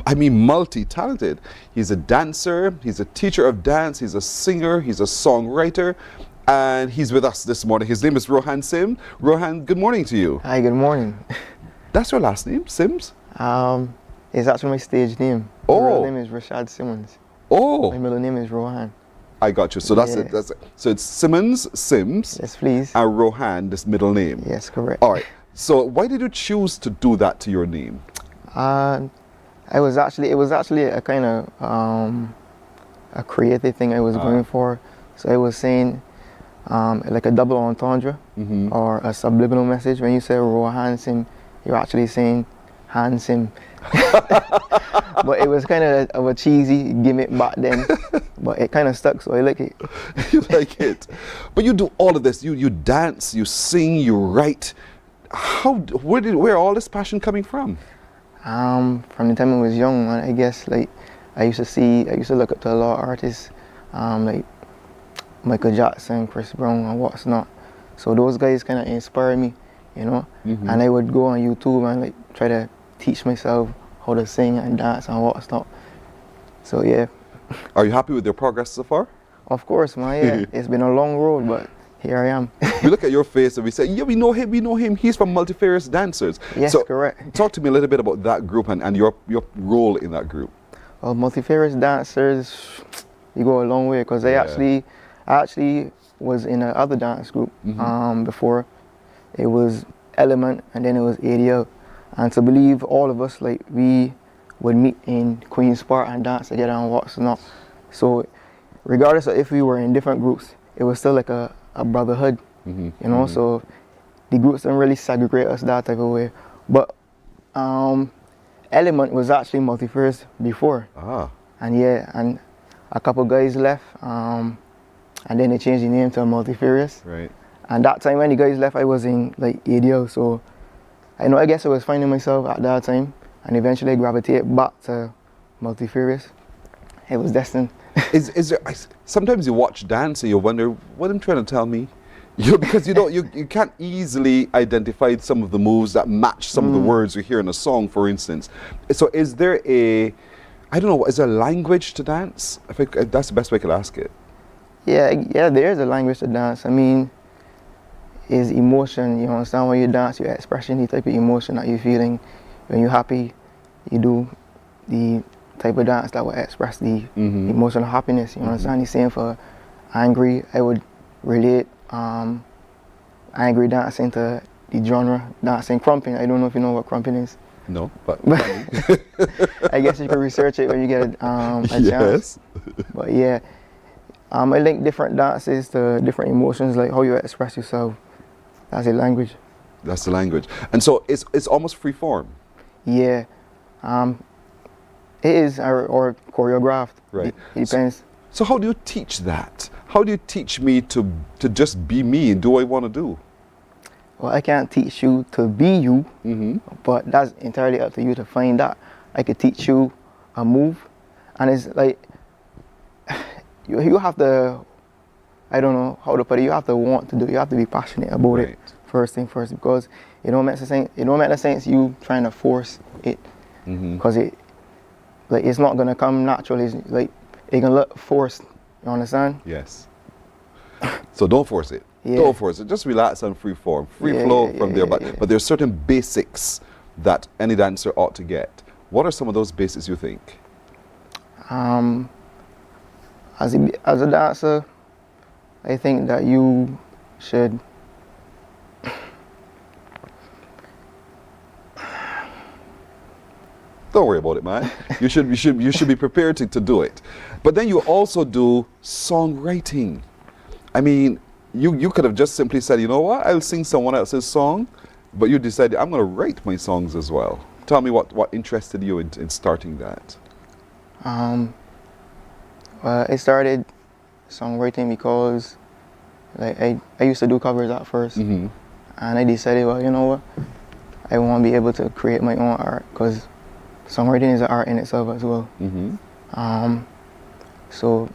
I mean multi-talented. He's a dancer, he's a teacher of dance, he's a singer, he's a songwriter, and he's with us this morning. His name is Rohan Sim. Rohan, good morning to you. Hi, good morning. That's your last name, Sims? It's actually my stage name. Oh. My real name is Rashad Simmons. Oh. My middle name is Rohan. I got you. So that's it. That's it. So it's Simmons, Sims. Yes, please. And Rohan, this middle name. Yes, correct. All right. So why did you choose to do that to your name? It was actually a kind of a creative thing I was going for. So I was saying like a double entendre or a subliminal message. When you say Rohan Sim, you're actually saying handsome. But it was kind of a cheesy gimmick back then, but it kind of stuck, so I like it. You like it. But you do all of this. You dance, you sing, you write. Where all this passion coming from? From the time I was young, man, I guess like I used to look up to a lot of artists, like Michael Jackson, Chris Brown, and what's not. So those guys kind of inspired me, you know. And I would go on YouTube and like try to teach myself how to sing and dance and what's not. So yeah. Are you happy with your progress so far? Of course, man. Yeah, it's been a long road, but here I am. We look at your face and we say, yeah, we know him. He's from Multifarious Dancers. Yes, so correct. Talk to me a little bit about that group and your role in that group. Multifarious Dancers, you go a long way because I actually was in another dance group before. It was Element and then it was ADL. And to believe all of us, like we would meet in Queen's Park and dance together and what's not. So regardless of if we were in different groups, it was still like a brotherhood, you know. So the groups didn't really segregate us that type of way. But Element was actually Multifarious before. And yeah, and a couple guys left, and then they changed the name to Multifarious. Right. And that time when the guys left, I was in like ADL, so I guess I was finding myself at that time, and eventually I gravitated back to Multifarious. It was destined. Is there? Sometimes you watch dance and you wonder what I'm trying to tell me. Because you can't easily identify some of the moves that match some of the words you hear in a song, for instance. So is there a, I don't know, is there a language to dance? I think that's the best way I could ask it. Yeah, there is a language to dance. I mean, is emotion. You understand, when you dance, you express any type of emotion that you're feeling. When you're happy, you do the type of dance that will express the emotional happiness. You understand? The same for angry. I would relate angry dancing to the genre dancing crumping. I don't know if you know what crumping is. No, but I guess you can research it when you get a chance. But yeah, I link different dances to different emotions, like how you express yourself. That's the language. That's the language. And so it's almost free form. Yeah, it is, or choreographed. Right. It depends. So how do you teach that? How do you teach me to just be me and do what I want to do? Well, I can't teach you to be you, but that's entirely up to you to find that. I could teach you a move, and it's like, you have to, I don't know how to put it, you have to want to do it, you have to be passionate about it, first thing first, because it don't make sense you trying to force it, because it's not going to come naturally. It's like, it can look forced, you understand? Yes. So don't force it. Yeah. Don't force it. Just relax and free form. Free flow from there. But there's certain basics that any dancer ought to get. What are some of those basics you think? As a dancer, I think that you should don't worry about it, man. You should be prepared to do it. But then you also do songwriting. I mean, you could have just simply said, you know what, I'll sing someone else's song, but you decided, I'm going to write my songs as well. Tell me what interested you in starting that. Well, I started songwriting because I used to do covers at first, and I decided, well, you know what, I want to be able to create my own art, because songwriting is an art in itself as well. So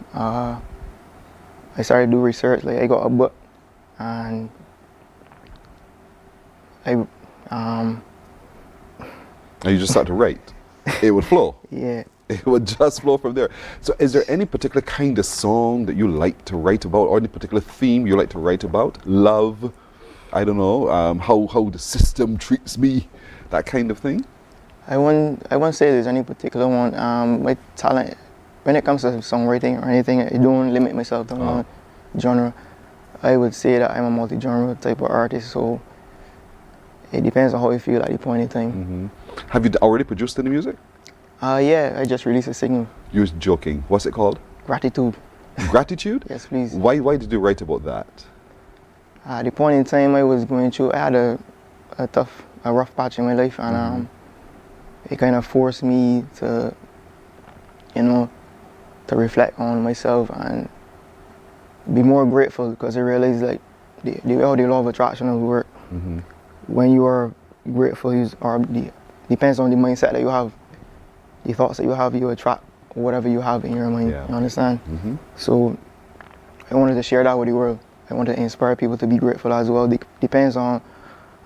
I started to do research. Like, I got a book, and and you just start to write. It would flow. Yeah. It would just flow from there. So is there any particular kind of song that you like to write about, or any particular theme you like to write about? Love, I don't know, how the system treats me, that kind of thing? I won't say there's any particular one. My talent, when it comes to songwriting or anything, I don't limit myself to one genre. I would say that I'm a multi-genre type of artist, so it depends on how you feel at the point in time. Have you already produced any music? Yeah, I just released a single. You're joking. What's it called? Gratitude. Gratitude? Yes, please. Why did you write about that? At the point in time I was going through, I had a rough patch in my life, and it kind of forced me to, to reflect on myself and be more grateful, because I realized, like, the way the law of attraction will work. When you are grateful, depends on the mindset that you have, the thoughts that you have, you attract whatever you have in your mind. You understand? So I wanted to share that with the world. I wanted to inspire people to be grateful as well. Depends on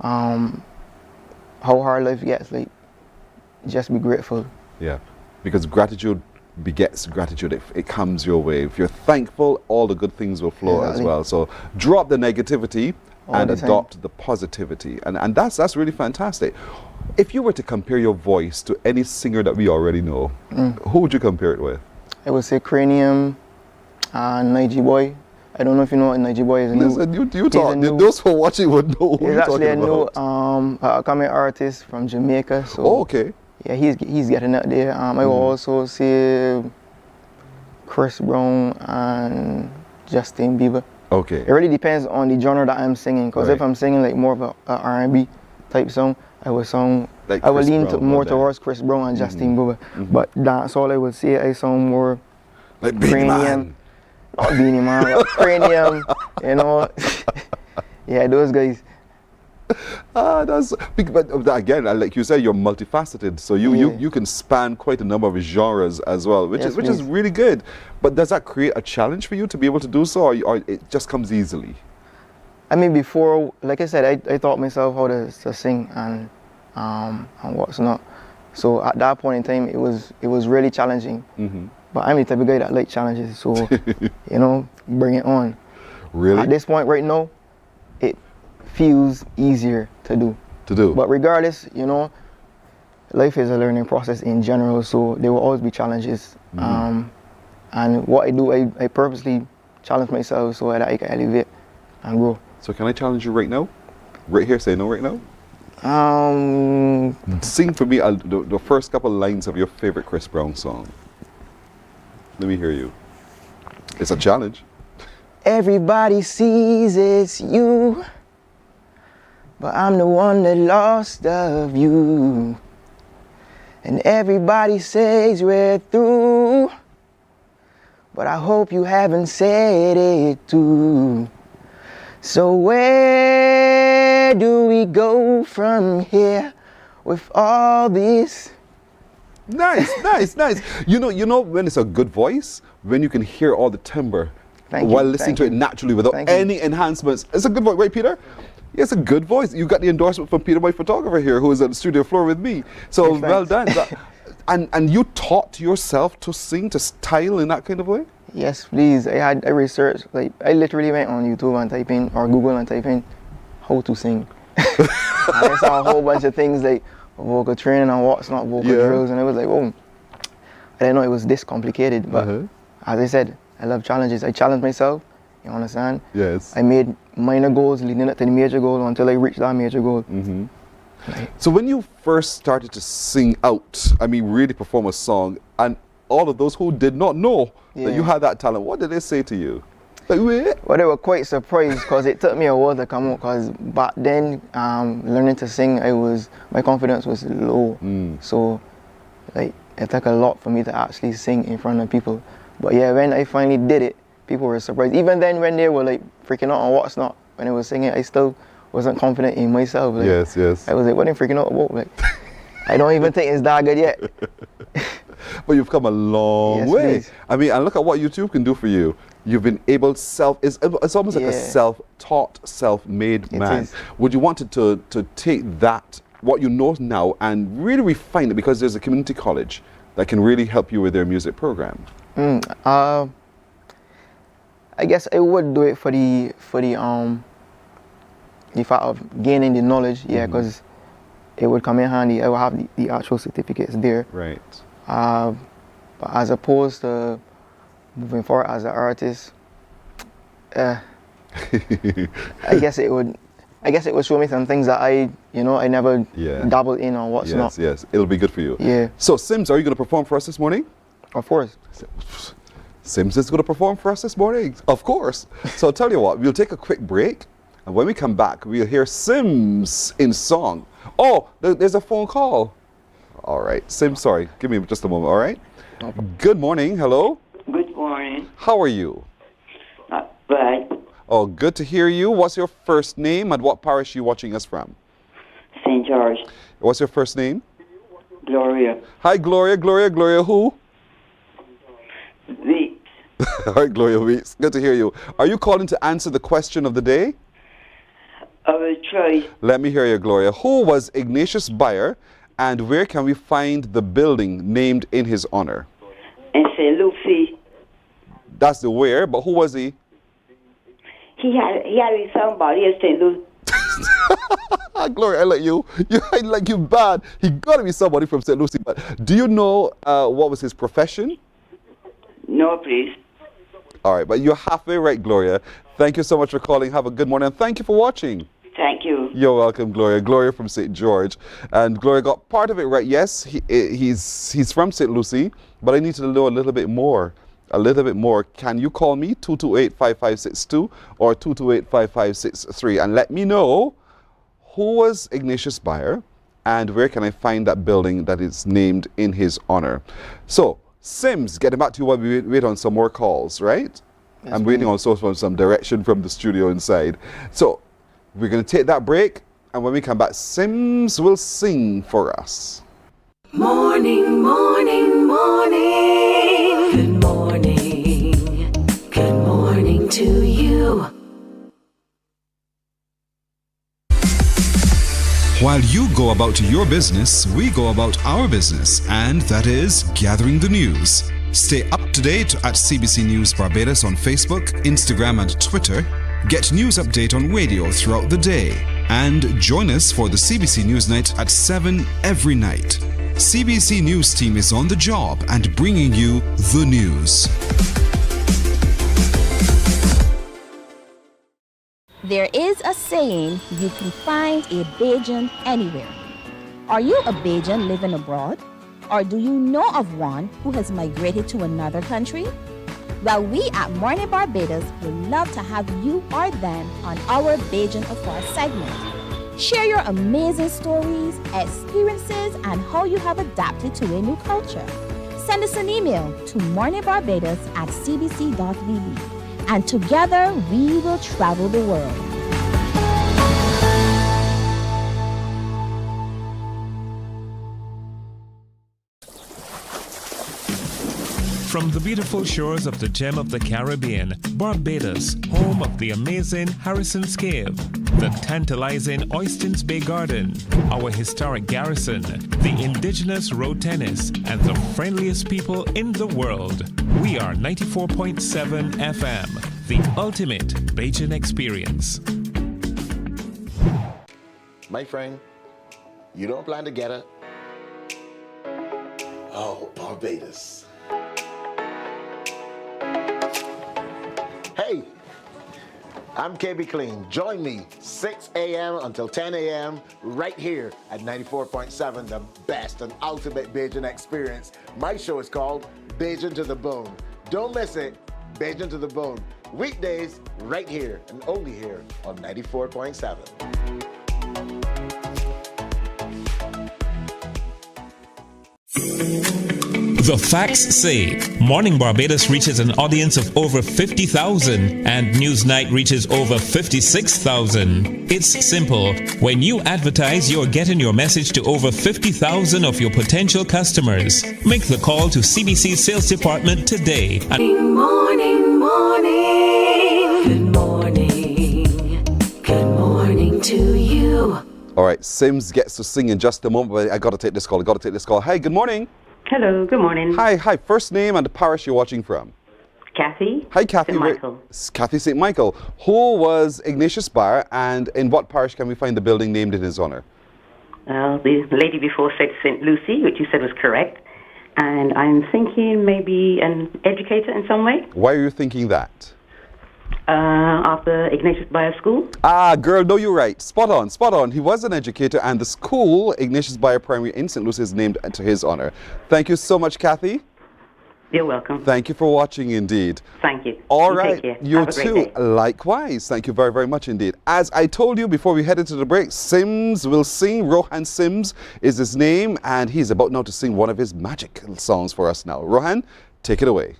how hard life gets. Like, just be grateful. Yeah, because gratitude begets gratitude. It comes your way. If you're thankful, all the good things will flow as well. So drop the negativity and adopt the positivity. And that's really fantastic. If you were to compare your voice to any singer that we already know, who would you compare it with? I would say Cranium and Nige Boy. I don't know if you know what Nige Boy is. Those who are watching would know who he's you're actually talking about. a new upcoming artist from Jamaica. So okay. Yeah, he's getting out there. I will also say Chris Brown and Justin Bieber. Okay. It really depends on the genre that I'm singing. Because if I'm singing like more of a R&B type song, I will lean more towards Chris Brown and Justin Bieber. But that's all I would say. I sound more like Cranium. Not Beanie Man, but Cranium, Yeah, those guys. That's big, but again, like you said, you're multifaceted, so you can span quite a number of genres as well, which is really good. But does that create a challenge for you to be able to do so, or it just comes easily? I mean, before, like I said, I taught myself how to sing and what's not. So at that point in time, it was really challenging. Mm-hmm. But I'm the type of guy that like challenges, so bring it on. Really? At this point right now, it feels easier to do. But regardless, life is a learning process in general, so there will always be challenges. Mm-hmm. And what I do, I purposely challenge myself so that I can elevate and grow. So can I challenge you right now? Right here, say no right now? Sing for me the first couple lines of your favorite Chris Brown song. Let me hear you. It's a challenge. Everybody sees it's you, but I'm the one that lost of you. And everybody says we're through, but I hope you haven't said it too. So where do we go from here with all this? Nice. You know when it's a good voice, when you can hear all the timbre while listening to it naturally without any enhancements. It's a good voice, right, Peter? Yeah, it's a good voice. You got the endorsement from Peter, my photographer here, who is at the studio floor with me. So well done. And you taught yourself to sing, to style in that kind of way? Yes, please. I researched, I literally went on YouTube and type in, or Google and type in, how to sing. And I saw a whole bunch of things like vocal training and what's not vocal drills, and I was like, oh, I didn't know it was this complicated. But as I said, I love challenges. I challenge myself, you understand? Yes. I made minor goals leading up to the major goal until I reached that major goal. Mm-hmm. So when you first started to sing out, really perform a song, and all of those who did not know that you had that talent, what did they say to you? Like, wait? Well, they were quite surprised because it took me a while to come out, because back then, learning to sing, my confidence was low. So, it took a lot for me to actually sing in front of people. But yeah, when I finally did it, people were surprised. Even then, when they were freaking out on what's not, when I was singing, I still wasn't confident in myself. Yes. I was like, what are you freaking out about? I don't even think it's that good yet. But you've come a long way. Please. And look at what YouTube can do for you. You've been able it's almost like a self-taught, self-made man. Is. Would you want to take that, what you know now, and really refine it, because there's a community college that can really help you with their music program? I guess I would do it for the fact of gaining the knowledge, because it would come in handy. I will have the actual certificates there. Right. But as opposed to moving forward as an artist, I guess it would show me some things that I never dabbled in or what's not. Yes, it'll be good for you. Yeah. So Sims, are you going to perform for us this morning? Of course. Sims is going to perform for us this morning. Of course. So I'll tell you what, we'll take a quick break, and when we come back, we'll hear Sims in song. Oh, there's a phone call. All right. Sims, sorry. Give me just a moment, all right? Okay. Good morning. Hello? Good morning. How are you? Not bad. Oh, good to hear you. What's your first name and what parish are you watching us from? St. George. What's your first name? Gloria. Hi, Gloria. Gloria who? Weeks. All right, Gloria Weeks. Good to hear you. Are you calling to answer the question of the day? I will try. Let me hear you, Gloria. Who was Ignatius Bayer, and where can we find the building named in his honor? In St. Lucie. That's the where, but who was he? He had with somebody in St. Lucie. Gloria, I like you. I like you bad. He got to be somebody from St. Lucie. But do you know what was his profession? No, please. All right, but you're halfway right, Gloria. Thank you so much for calling. Have a good morning, and thank you for watching. Thank you. You're welcome, Gloria. Gloria from St. George. And Gloria got part of it right. Yes, he's from St. Lucie, but I need to know a little bit more. Can you call me 228-5562 or 228-5563 and let me know who was Ignatius Bayer and where can I find that building that is named in his honor? So, Sims, getting back to you while we wait on some more calls, right? Yes, I'm waiting also for some direction from the studio inside. So, we're going to take that break, and when we come back, Sims will sing for us. Morning, morning, morning. Good morning. Good morning to you. While you go about your business, we go about our business, and that is gathering the news. Stay up to date at CBC News Barbados on Facebook, Instagram, and Twitter. Get news update on radio throughout the day. And join us for the CBC News Night at 7 every night. CBC News team is on the job and bringing you the news. There is a saying, you can find a Bajan anywhere. Are you a Bajan living abroad? Or do you know of one who has migrated to another country? Well, we at Mornin Barbados would love to have you or them on our Bajan Affair segment. Share your amazing stories, experiences, and how you have adapted to a new culture. Send us an email to morninbarbados@cbc.vb. And together we will travel the world. From the beautiful shores of the gem of the Caribbean, Barbados, home of the amazing Harrison's Cave, the tantalizing Oystins Bay Garden, our historic garrison, the indigenous road tennis, and the friendliest people in the world. We are 94.7 FM, the ultimate Bajan experience. My friend, you don't plan to get it? Oh, Barbados. Hey, I'm KB Clean. Join me 6 a.m. until 10 a.m. right here at 94.7, the best and ultimate Bajan experience. My show is called Bajan to the Bone. Don't miss it, Bajan to the Bone. Weekdays right here and only here on 94.7. The facts say Morning Barbados reaches an audience of over 50,000 and Newsnight reaches over 56,000. It's simple. When you advertise, you're getting your message to over 50,000 of your potential customers. Make the call to CBC Sales Department today. Morning, morning. Good morning. Good morning to you. All right, Sims gets to sing in just a moment, but I got to take this call. Hey, good morning. Hello, good morning. Hi. First name and the parish you're watching from? Kathy. Hi, Kathy. St. Michael. Kathy St. Michael. Who was Ignatius Barr, and in what parish can we find the building named in his honor? The lady before said St. Lucy, which you said was correct. And I'm thinking maybe an educator in some way. Why are you thinking that? After Ignatius Barr School. Girl, no, you're right. Spot on. He was an educator, and the school, Ignatius Barr Primary in St. Lucie, is named to his honor. Thank you so much, Kathy. You're welcome. Thank you for watching, indeed. Thank you. All you right. Take care. You Have a too. great day. Likewise. Thank you very, very much indeed. As I told you before we headed to the break, Sims will sing. Rohan Sims is his name, and he's about now to sing one of his magic songs for us now. Rohan, take it away.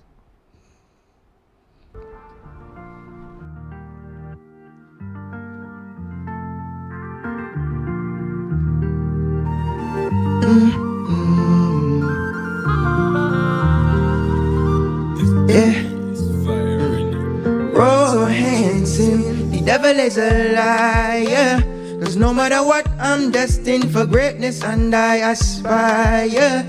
Rohanson, the devil is a liar. Cause no matter what, I'm destined for greatness, and I aspire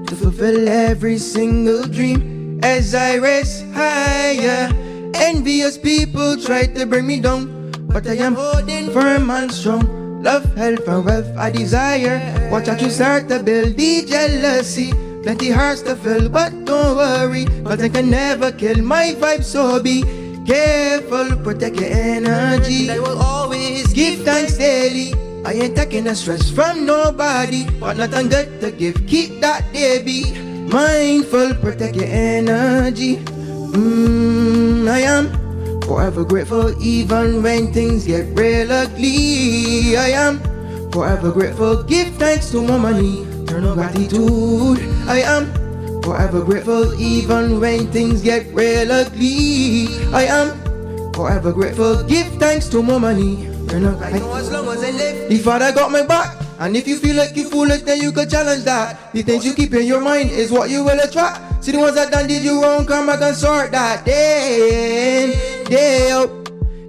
to fulfill every single dream as I race higher. Envious people try to bring me down, but I am holding firm and strong. Love, health, and wealth I desire. Watch out, you start to build the jealousy. Plenty hearts to fill, but don't worry, cause I can never kill my vibe, so be careful, protect your energy. I will always give thanks daily. I ain't taking the stress from nobody, but nothing good to give, keep that baby. Mindful, protect your energy. I am forever grateful even when things get real ugly. I am forever grateful, give thanks to my money, turn on gratitude. I am forever grateful even when things get real ugly. I am forever grateful, give thanks to my money, turn on gratitude. I know as long as I live, the Father got my back. And if you feel like you foolish, then you could challenge that. The things you keep in your mind is what you will attract. See the ones that done did you wrong, come back and sort that day in, day out.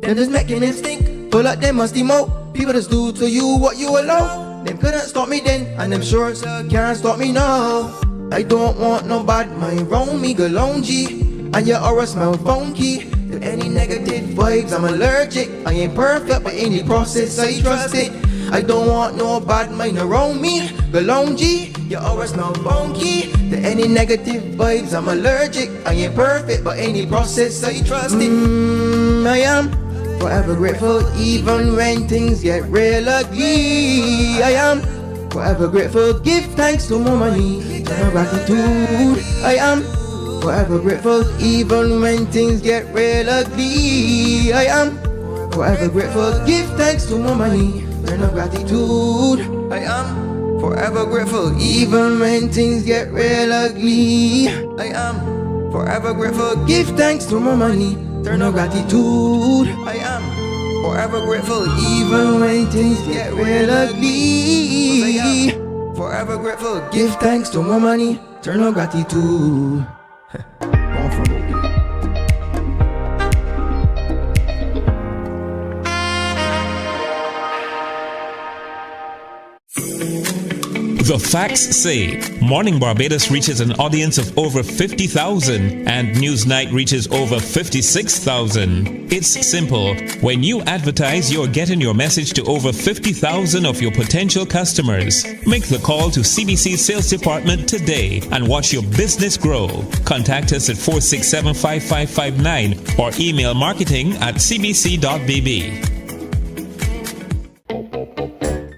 Them just making them stink, full of them musty mouth. People just do to you what you allow. Them couldn't stop me then, and them sure can't stop me now. I don't want no bad mind round me, go loungy. And your aura smell funky. To any negative vibes, I'm allergic. I ain't perfect, but in the process, I trust it. I don't want no bad mind around me, go loungy. Your aura smell funky. To any negative vibes, I'm allergic. I ain't perfect, but in the process, I trust it. I am forever grateful, even when things get real ugly. I am forever grateful, give thanks to my money, and gratitude. I am forever grateful, even when things get real ugly. I am forever grateful, give thanks to my money, and gratitude. I am forever grateful, even when things get real ugly. I am forever grateful, give thanks to my money, turn of gratitude. I am forever grateful, even when things get real ugly. Forever grateful, give thanks to my money, turn of gratitude. The facts say Morning Barbados reaches an audience of over 50,000 and Newsnight reaches over 56,000. It's simple. When you advertise, you're getting your message to over 50,000 of your potential customers. Make the call to CBC Sales Department today and watch your business grow. Contact us at 467-5559 or email marketing@cbc.bb.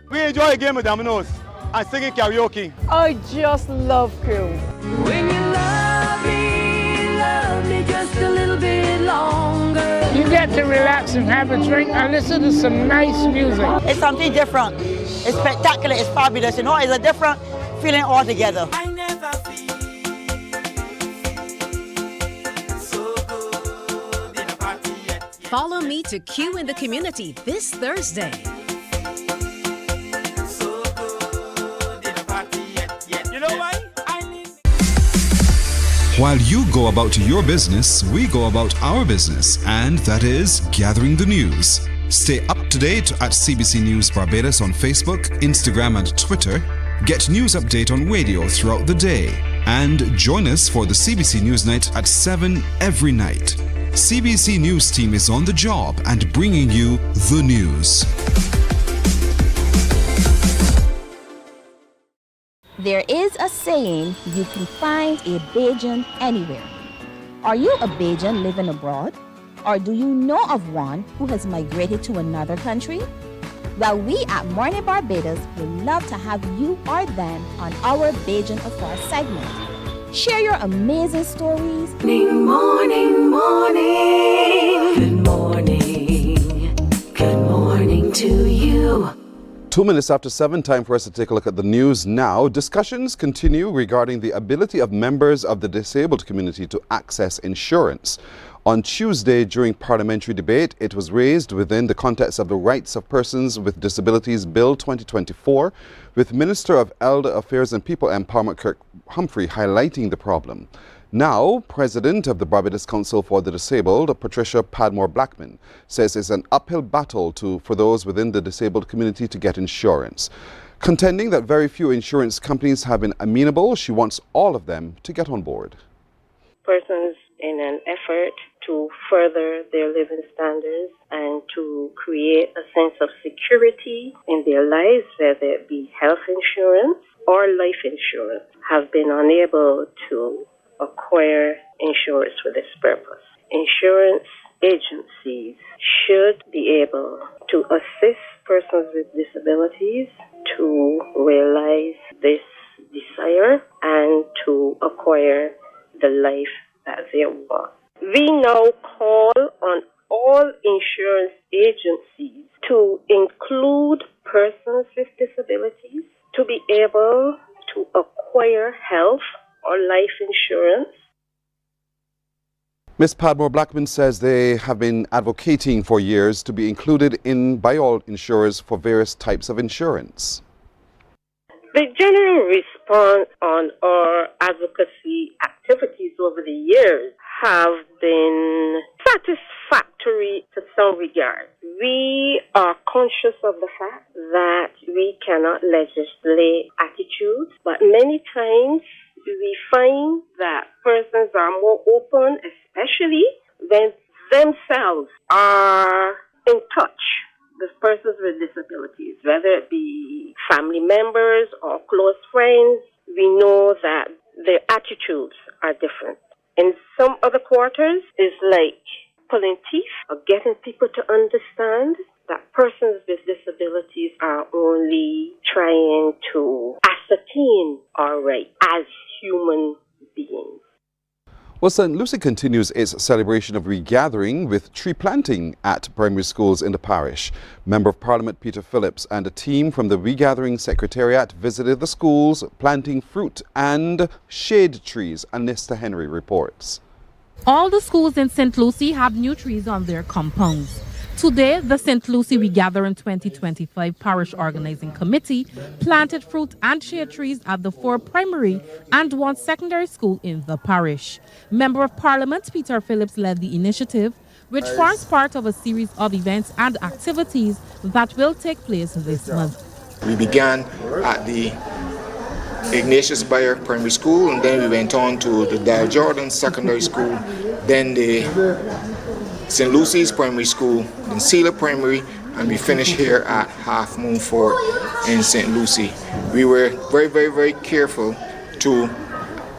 We enjoy a game of dominoes and singing karaoke. I just love crew. When you love me just a little bit longer. You get to relax and have a drink and listen to some nice music. It's something different. It's spectacular. It's fabulous. You know, it's a different feeling altogether. I never feel so good in a party yet. Follow me to Q in the Community this Thursday. While you go about your business, we go about our business, and that is gathering the news. Stay up to date at CBC News Barbados on Facebook, Instagram, and Twitter. Get news update on radio throughout the day. And join us for the CBC News Night at 7 every night. CBC News team is on the job and bringing you the news. There is a saying, you can find a Bajan anywhere. Are you a Bajan living abroad? Or do you know of one who has migrated to another country? Well, we at Mornin Barbados would love to have you or them on our Bajan Affair segment. Share your amazing stories. Morning, morning. Good morning. Good morning to you. 2 minutes after 7, time for us to take a look at the news now. Discussions continue regarding the ability of members of the disabled community to access insurance. On Tuesday, during parliamentary debate, it was raised within the context of the Rights of Persons with Disabilities Bill 2024, with Minister of Elder Affairs and People Empowerment Kirk Humphrey highlighting the problem. Now, President of the Barbados Council for the Disabled, Patricia Padmore-Blackman, says it's an uphill battle for those within the disabled community to get insurance. Contending that very few insurance companies have been amenable, she wants all of them to get on board. Persons in an effort to further their living standards and to create a sense of security in their lives, whether it be health insurance or life insurance, have been unable to acquire insurance for this purpose. Insurance agencies should be able to assist persons with disabilities to realize this desire and to acquire the life that they want. We now call on all insurance agencies to include persons with disabilities to be able to acquire health or life insurance. Ms. Padmore-Blackman says they have been advocating for years to be included by all insurers for various types of insurance. The general response on our advocacy activities over the years have been satisfactory. to some regard. We are conscious of the fact that we cannot legislate attitudes, but many times we find that persons are more open, especially when themselves are in touch with persons with disabilities, whether it be family members or close friends. We know that their attitudes are different. In some other quarters, it's like pulling teeth or getting people to understand that persons with disabilities are only trying to ascertain our rights as human beings. Well, St. Lucie continues its celebration of regathering with tree planting at primary schools in the parish. Member of Parliament Peter Phillips and a team from the Regathering Secretariat visited the schools, planting fruit and shade trees. Anista Henry reports. All the schools in St. Lucie have new trees on their compounds. Today, the St. Lucie Regathering 2025 Parish Organizing Committee planted fruit and shade trees at the 4 primary and 1 secondary school in the parish. Member of Parliament Peter Phillips led the initiative, which forms part of a series of events and activities that will take place this month. We began at the Ignatius Bayer Primary School, and then we went on to the Dale Jordan Secondary School, then the St. Lucie's Primary School, then Sealer Primary, and we finished here at Half Moon Fort in St. Lucie. We were very careful to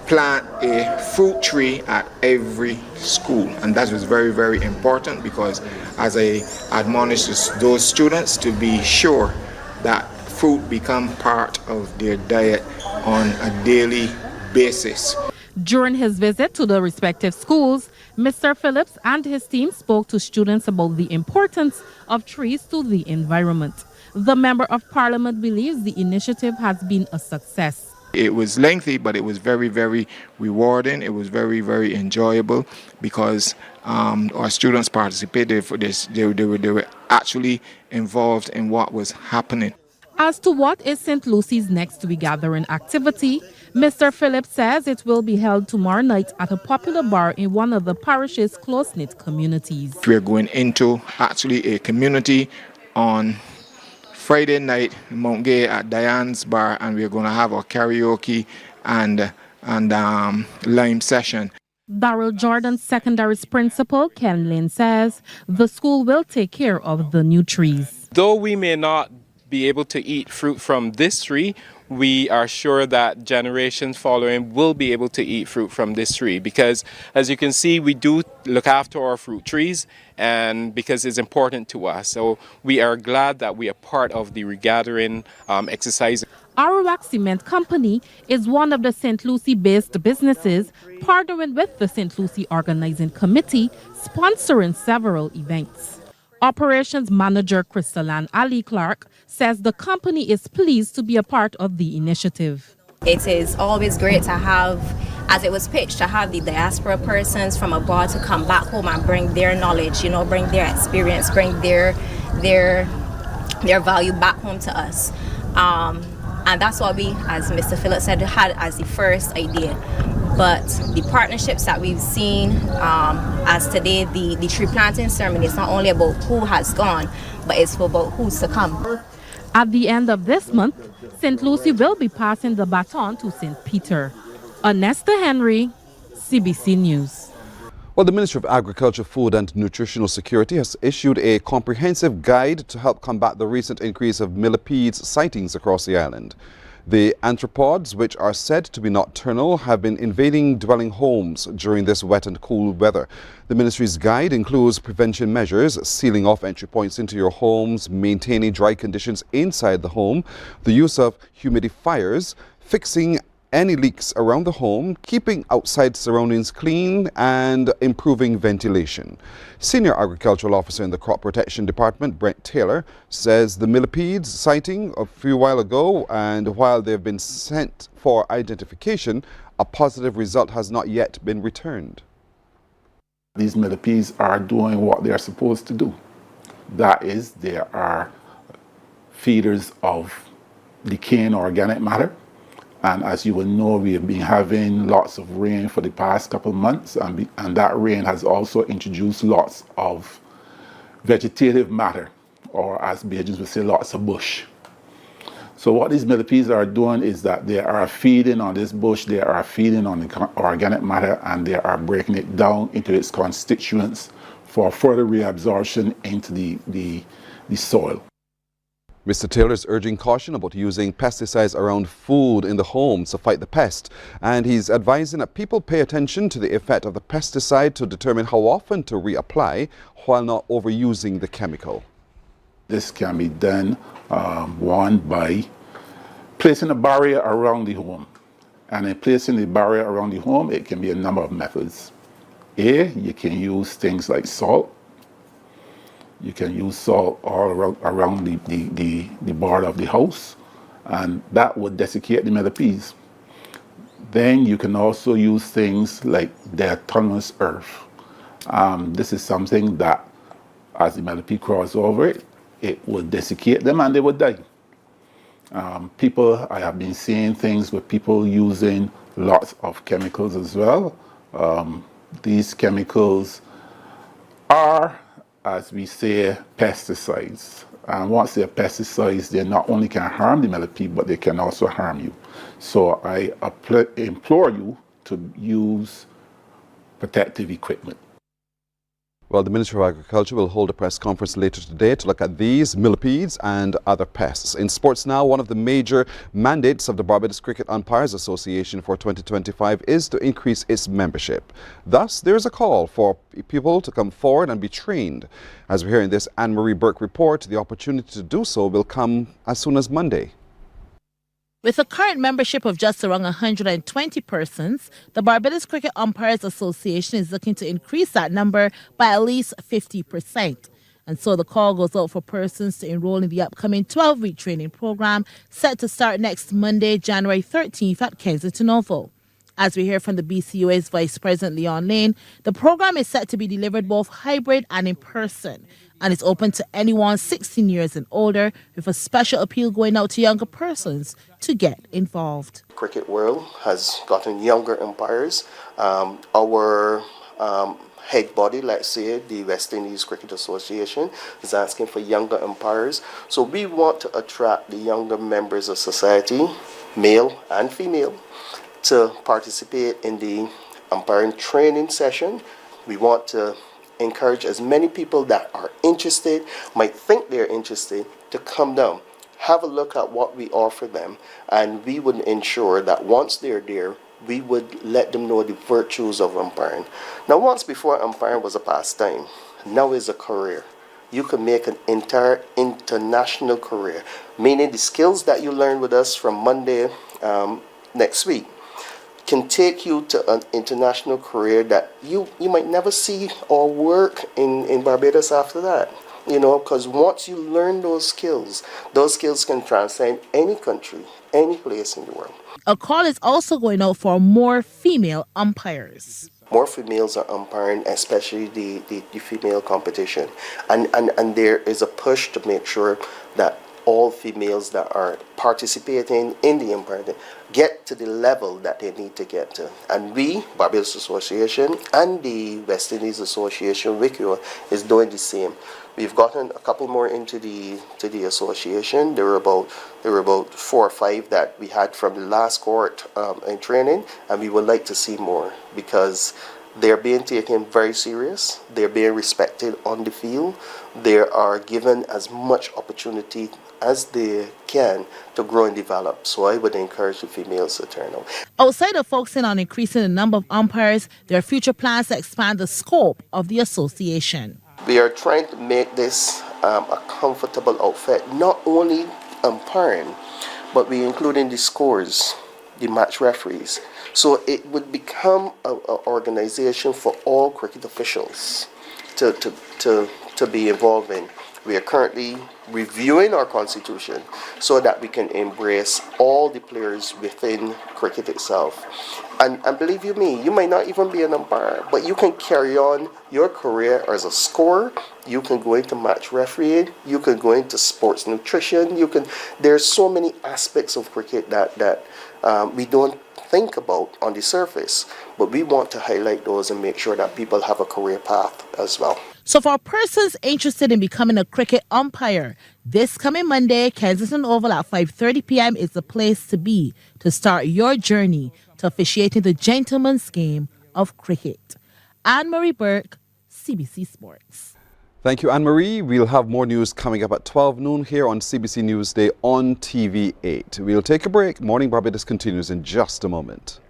plant a fruit tree at every school, and that was very important, because as I admonished those students to be sure that fruit become part of their diet on a daily basis. During his visit to the respective schools, Mr. Phillips and his team spoke to students about the importance of trees to the environment. The Member of Parliament believes the initiative has been a success. It was lengthy, but it was very rewarding. It was very enjoyable, because our students participated for this. They were actually involved in what was happening. As to what is St. Lucie's next regathering activity, Mr. Phillips says it will be held tomorrow night at a popular bar in one of the parish's close-knit communities. We're going into actually a community on Friday night in Mount Gay at Diane's Bar, and we're going to have our karaoke and lime session. Darrell Jordan Secondary's principal, Ken Lynn, says the school will take care of the new trees. Though we may not be able to eat fruit from this tree, we are sure that generations following will be able to eat fruit from this tree, because as you can see, we do look after our fruit trees, and because it's important to us. So we are glad that we are part of the regathering exercise. Arawak Cement Company is one of the St. Lucie-based businesses partnering with the St. Lucie Organizing Committee, sponsoring several events. Operations Manager Crystalline Ali Clark says the company is pleased to be a part of the initiative. It is always great to have, as it was pitched, to have the diaspora persons from abroad to come back home and bring their knowledge, bring their experience, bring their value back home to us. And that's what we, as Mr. Phillips said, had as the first idea. But the partnerships that we've seen, as today, the tree planting ceremony, is not only about who has gone, but it's about who's to come. At the end of this month, St. Lucie will be passing the baton to St. Peter. Anesta Henry, CBC News. Well, the Ministry of Agriculture, Food and Nutritional Security has issued a comprehensive guide to help combat the recent increase of millipedes sightings across the island. The anthropods, which are said to be nocturnal, have been invading dwelling homes during this wet and cool weather. The ministry's guide includes prevention measures, sealing off entry points into your homes, maintaining dry conditions inside the home, the use of humidifiers, fixing any leaks around the home, keeping outside surroundings clean, and improving ventilation. Senior Agricultural Officer in the Crop Protection Department, Brent Taylor, says the millipedes sighting a few while ago, and while they've been sent for identification, a positive result has not yet been returned. These millipedes are doing what they are supposed to do. That is, they are feeders of decaying organic matter. And as you will know, we have been having lots of rain for the past couple of months, and that rain has also introduced lots of vegetative matter, or as Bajans would say, lots of bush. So what these millipedes are doing is that they are feeding on this bush, they are feeding on the organic matter, and they are breaking it down into its constituents for further reabsorption into the soil. Mr. Taylor is urging caution about using pesticides around food in the home to fight the pest. And he's advising that people pay attention to the effect of the pesticide to determine how often to reapply while not overusing the chemical. This can be done, one, by placing a barrier around the home. And in placing the barrier around the home, it can be a number of methods. You can use things like salt. You can use salt all around the border of the house, and that would desiccate the millipedes. Then you can also use things like diatomaceous earth. This is something that, as the millipede crawls over it, it would desiccate them and they would die. I have been seeing things with people using lots of chemicals as well. These chemicals are, as we say, pesticides. And once they're pesticides, they not only can harm the millipede, but they can also harm you. So I implore you to use protective equipment. Well, the Ministry of Agriculture will hold a press conference later today to look at these millipedes and other pests. In sports now, one of the major mandates of the Barbados Cricket Umpires Association for 2025 is to increase its membership. Thus, there is a call for people to come forward and be trained. As we hear in this Anne-Marie Burke report, the opportunity to do so will come as soon as Monday. With a current membership of just around 120 persons, the Barbados Cricket Umpires Association is looking to increase that number by at least 50%. And so the call goes out for persons to enroll in the upcoming 12-week training program set to start next Monday, January 13th at Kensington Oval. As we hear from the BCUA's Vice President Leon Lane, the program is set to be delivered both hybrid and in person, and it's open to anyone 16 years and older, with a special appeal going out to younger persons to get involved. Cricket world has gotten younger umpires. Our head body, let's say the West Indies Cricket Association, is asking for younger umpires. So we want to attract the younger members of society, male and female, to participate in the umpiring training session. We want to encourage as many people that are interested, might think they're interested, to come down, have a look at what we offer them, and we would ensure that once they're there, we would let them know the virtues of umpiring. Now, once before, umpiring was a pastime. Now it's a career. You can make an entire international career, meaning the skills that you learn with us from Monday next week can take you to an international career that you might never see or work in Barbados after that. You know, because once you learn those skills can transcend any country, any place in the world. A call is also going out for more female umpires. More females are umpiring, especially the female competition. And there is a push to make sure that all females that are participating in the umpiring get to the level that they need to get to. And we, Barbados Association, and the West Indies Association, WICU, is doing the same. We've gotten a couple more into the association. There were about 4 or 5 that we had from the last cohort in training, and we would like to see more because they're being taken very serious. They're being respected on the field. They are given as much opportunity as they can to grow and develop. So I would encourage the females to turn out. Outside of focusing on increasing the number of umpires, there are future plans to expand the scope of the association. We are trying to make this a comfortable outfit, not only umpiring, but we including the scores, the match referees. So it would become an organization for all cricket officials to be involved in. We are currently reviewing our constitution so that we can embrace all the players within cricket itself. And believe you me, you might not even be an umpire, but you can carry on your career as a scorer. You can go into match refereeing. You can go into sports nutrition. There's so many aspects of cricket that we don't think about on the surface, but we want to highlight those and make sure that people have a career path as well. So for persons interested in becoming a cricket umpire, this coming Monday, Kensington Oval at 5:30 p.m. is the place to be to start your journey to officiating the gentleman's game of cricket. Anne-Marie Burke, CBC Sports. Thank you, Anne-Marie. We'll have more news coming up at 12 noon here on CBC Newsday on TV8. We'll take a break. Morning Barbados continues in just a moment.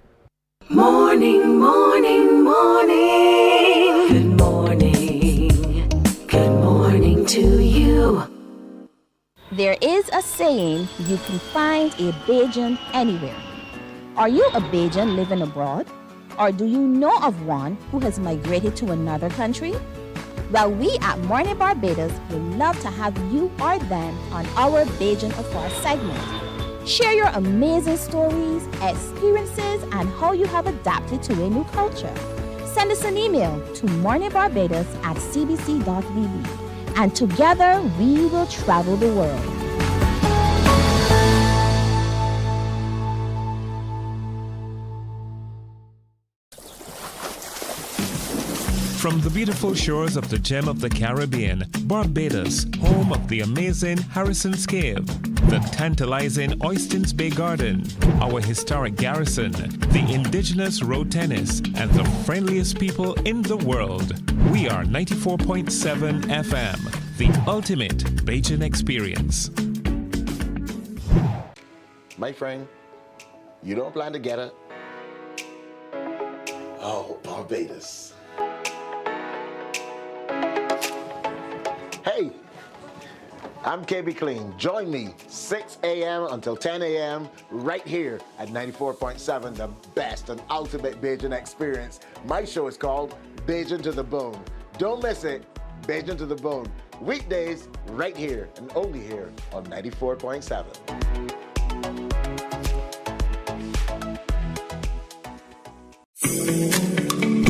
Morning, morning, morning. Good morning. Good morning to you. There is a saying, you can find a Bajan anywhere. Are you a Bajan living abroad? Or do you know of one who has migrated to another country? Well, we at Mornin Barbados would love to have you or them on our Bajan Affair segment. Share your amazing stories, experiences, and how you have adapted to a new culture. Send us an email to morninbarbados@cbc.vb, and together we will travel the world. From the beautiful shores of the gem of the Caribbean, Barbados, home of the amazing Harrison's Cave, the tantalizing Oystins Bay Garden, our historic garrison, the indigenous road tennis, and the friendliest people in the world. We are 94.7 FM, the ultimate Bajan experience. My friend, you don't plan to get it? Oh, Barbados. Hey, I'm KB Clean. Join me 6 a.m. until 10 a.m. right here at 94.7, the best and ultimate Bajan experience. My show is called Bajan to the Bone. Don't miss it, Bajan to the Bone. Weekdays right here and only here on 94.7.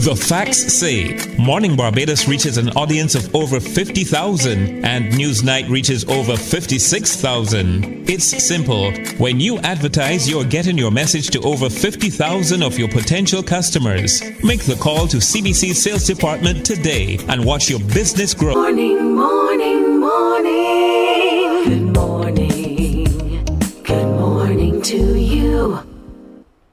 The facts say Morning Barbados reaches an audience of over 50,000 and Newsnight reaches over 56,000. It's simple. When you advertise, you're getting your message to over 50,000 of your potential customers. Make the call to CBC Sales Department today and watch your business grow. Morning, morning, morning. Good morning. Good morning to you.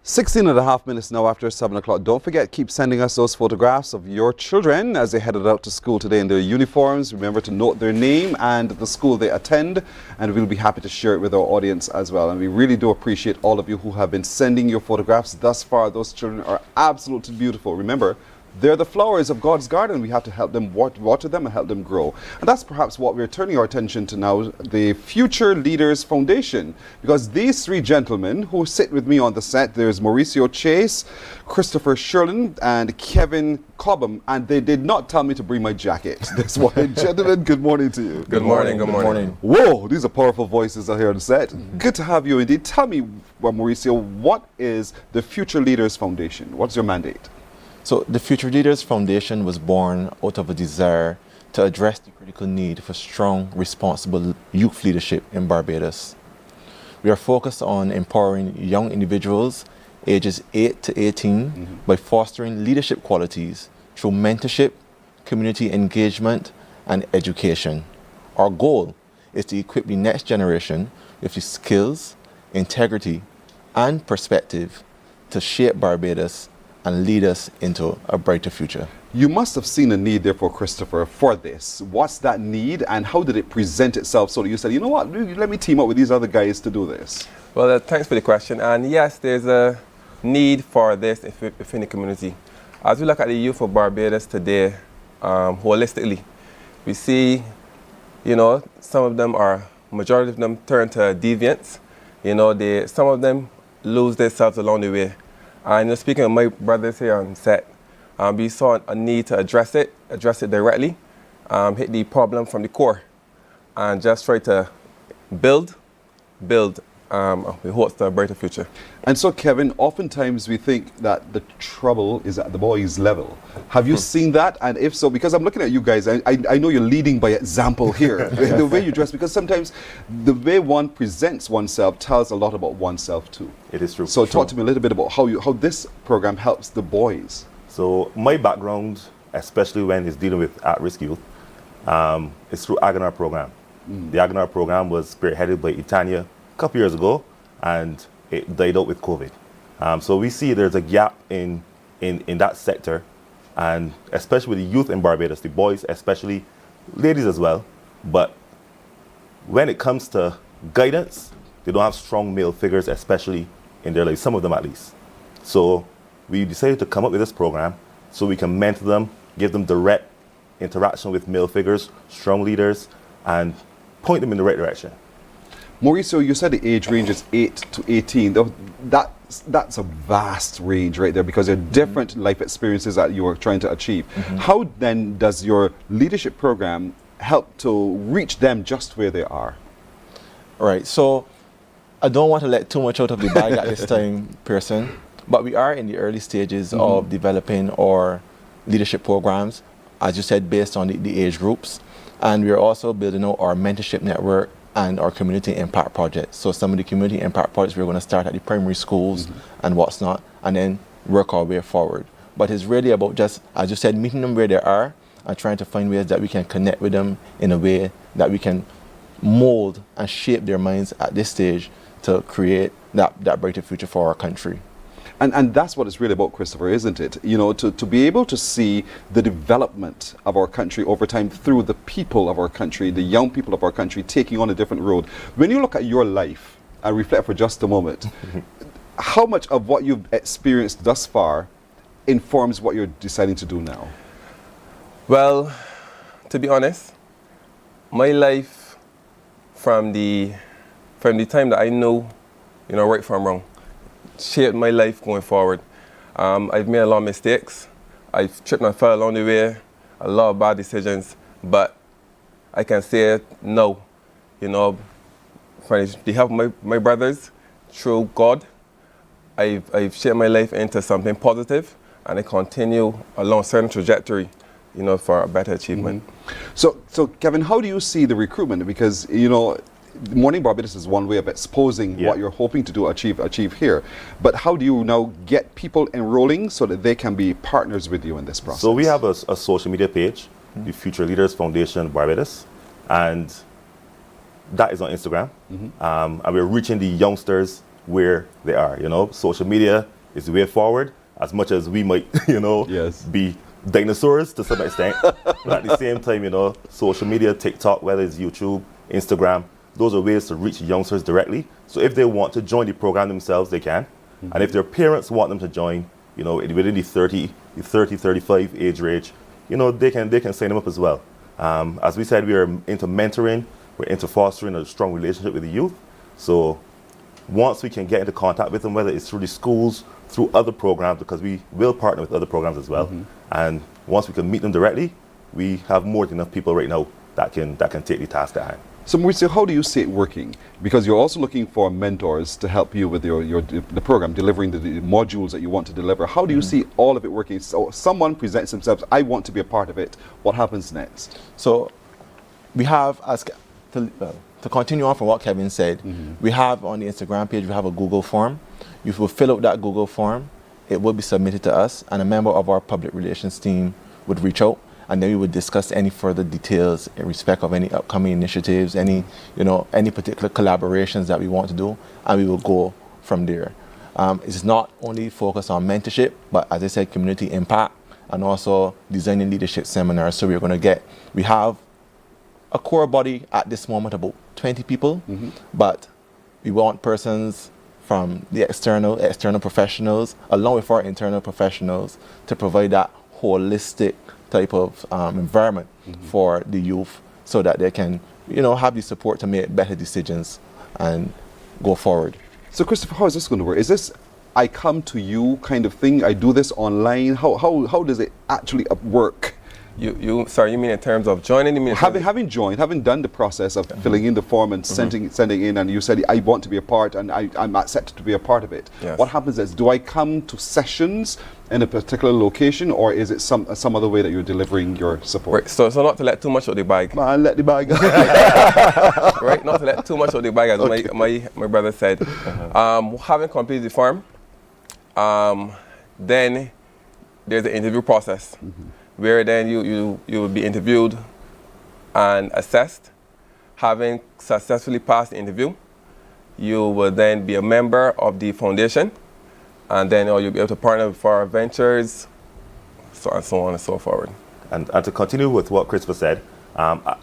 16 and a half minutes now after 7 o'clock. Don't forget, keep sending us those photographs of your children as they headed out to school today in their uniforms. Remember to note their name and the school they attend, and we'll be happy to share it with our audience as well. And we really do appreciate all of you who have been sending your photographs thus far. Those children are absolutely beautiful. Remember, they're the flowers of God's garden. We have to help them, water them and help them grow. And that's perhaps what we're turning our attention to now, the Future Leaders Foundation. Because these three gentlemen who sit with me on the set, there's Mauricio Chase, Christopher Sherlin, and Kevin Cobham. And they did not tell me to bring my jacket. That's why, gentlemen, good morning to you. Good morning, good morning. Whoa, these are powerful voices out here on the set. Good to have you indeed. Tell me, Mauricio, what is the Future Leaders Foundation? What's your mandate? So the Future Leaders Foundation was born out of a desire to address the critical need for strong, responsible youth leadership in Barbados. We are focused on empowering young individuals ages 8 to 18 by fostering leadership qualities through mentorship, community engagement, and education. Our goal is to equip the next generation with the skills, integrity, and perspective to shape Barbados and lead us into a brighter future. You must have seen a need, therefore, Christopher, for this. What's that need, and how did it present itself so that you said, you know what, let me team up with these other guys to do this? Well, thanks for the question. And yes, there's a need for this within the community. As we look at the youth of Barbados today, holistically, we see, some of them majority of them turn to deviants. Some of them lose themselves along the way. And speaking of my brothers here on set, we saw a need to address it directly, hit the problem from the core, and just try to build with hopes to a brighter future. And so, Kevin, oftentimes we think that the trouble is at the boys' level. Have you seen that? And if so, because I'm looking at you guys, I know you're leading by example here. The way you dress, because sometimes the way one presents oneself tells a lot about oneself too. It is true. So talk to me a little bit about how this program helps the boys. So my background especially when it's dealing with at-risk youth, is through Agnar program. The Agnar program was spearheaded by Itania a couple years ago, and it died out with COVID. So we see there's a gap in that sector, and especially with the youth in Barbados, the boys especially, ladies as well. But when it comes to guidance, they don't have strong male figures, especially in their lives, some of them at least. So we decided to come up with this program so we can mentor them, give them direct interaction with male figures, strong leaders, and point them in the right direction. Mauricio, you said the age range is 8 to 18. That's a vast range right there, because there are different life experiences that you are trying to achieve. How then does your leadership program help to reach them just where they are? Right, so I don't want to let too much out of the bag at this time, Pearson, but we are in the early stages of developing our leadership programs, as you said, based on the age groups. And we're also building out our mentorship network and our community impact projects. So some of the community impact projects we're going to start at the primary schools and what's not, and then work our way forward. But it's really about just, as you said, meeting them where they are and trying to find ways that we can connect with them in a way that we can mold and shape their minds at this stage to create that brighter future for our country. And that's what it's really about, Christopher, isn't it? You know, to be able to see the development of our country over time through the people of our country, the young people of our country taking on a different road. When you look at your life and reflect for just a moment, how much of what you've experienced thus far informs what you're deciding to do now? Well, to be honest, my life from the time that I know, right from wrong, shaped my life going forward. I've made a lot of mistakes. I've tripped and fell along the way, a lot of bad decisions, but I can say it now, from the help of my brothers, through God, I've shaped my life into something positive, and I continue along a certain trajectory, for a better achievement. So Kevin, how do you see the recruitment? Because, Mornin Barbados is one way of exposing what you're hoping to do, achieve here. But how do you now get people enrolling so that they can be partners with you in this process? So we have a social media page, the Future Leaders Foundation Barbados, and that is on Instagram. And we're reaching the youngsters where they are. Social media is the way forward, as much as we might, be dinosaurs to some extent. But at the same time, social media, TikTok, whether it's YouTube, Instagram, those are ways to reach youngsters directly. So if they want to join the program themselves, they can. And if their parents want them to join, within the 35 age range, they can sign them up as well. As we said, we are into mentoring, we're into fostering a strong relationship with the youth. So once we can get into contact with them, whether it's through the schools, through other programs, because we will partner with other programs as well. And once we can meet them directly, we have more than enough people right now that can take the task at hand. So Mauricio, how do you see it working? Because you're also looking for mentors to help you with the program, delivering the modules that you want to deliver. How do you see all of it working? So someone presents themselves, I want to be a part of it. What happens next? So we have, to continue on from what Kevin said, we have on the Instagram page, we have a Google form. You will fill out that Google form, it will be submitted to us, and a member of our public relations team would reach out, and then we would discuss any further details in respect of any upcoming initiatives, any particular collaborations that we want to do, and we will go from there. It's not only focused on mentorship, but as I said, community impact, and also designing leadership seminars. So we have a core body at this moment, about 20 people, but we want persons from the external professionals, along with our internal professionals, to provide that holistic type of environment for the youth, so that they can, have the support to make better decisions and go forward. So Christopher, how is this going to work? Is this I come to you kind of thing? I do this online? How does it actually work? Sorry, you mean in terms of joining? Having joined, having done the process of filling in the form and sending in, and you said, I want to be a part, and I'm accepted to be a part of it. Yes. What happens is, do I come to sessions in a particular location, or is it some other way that you're delivering your support? Right, so not to let too much of the bag. Man, let the bag. Right, not to let too much of the bag, as my brother said. Having completed the form, then there's the interview process. where then you will be interviewed and assessed. Having successfully passed the interview, you will then be a member of the foundation, and then you'll be able to partner for our ventures, so on and so forward. And to continue with what Christopher said,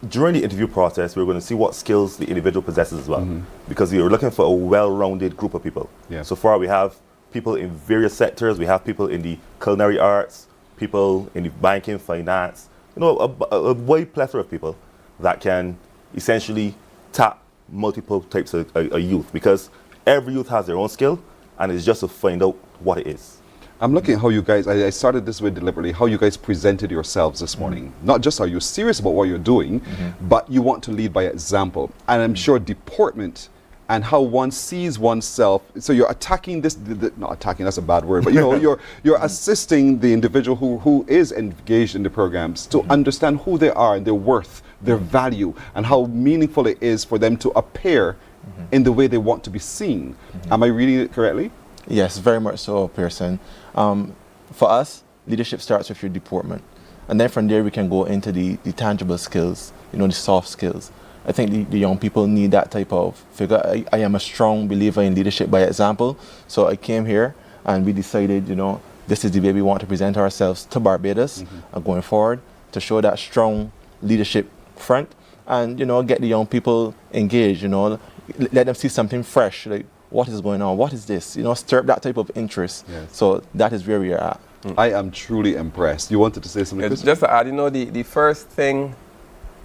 during the interview process, we're going to see what skills the individual possesses as well, because we are looking for a well-rounded group of people. Yeah. So far, we have people in various sectors. We have people in the culinary arts, people in the banking, finance, a wide plethora of people that can essentially tap multiple types of youth, because every youth has their own skill, and it's just to find out what it is. I'm looking at how you guys, I started this way deliberately, how you guys presented yourselves this morning. Not just are you serious about what you're doing, but you want to lead by example. And I'm sure deportment and how one sees oneself, so you're attacking this, not attacking, that's a bad word, but you're assisting the individual who is engaged in the programs to understand who they are and their worth, their value, and how meaningful it is for them to appear in the way they want to be seen. Am I reading it correctly? Yes, very much so, Pearson. For us, leadership starts with your deportment. And then from there, we can go into the tangible skills, the soft skills. I think the young people need that type of figure. I am a strong believer in leadership by example. So I came here and we decided, this is the way we want to present ourselves to Barbados going forward, to show that strong leadership front and, get the young people engaged, let them see something fresh, like what is going on, what is this, stir up that type of interest. Yes. So that is where we are at. I am truly impressed. You wanted to say something? Just to add, the first thing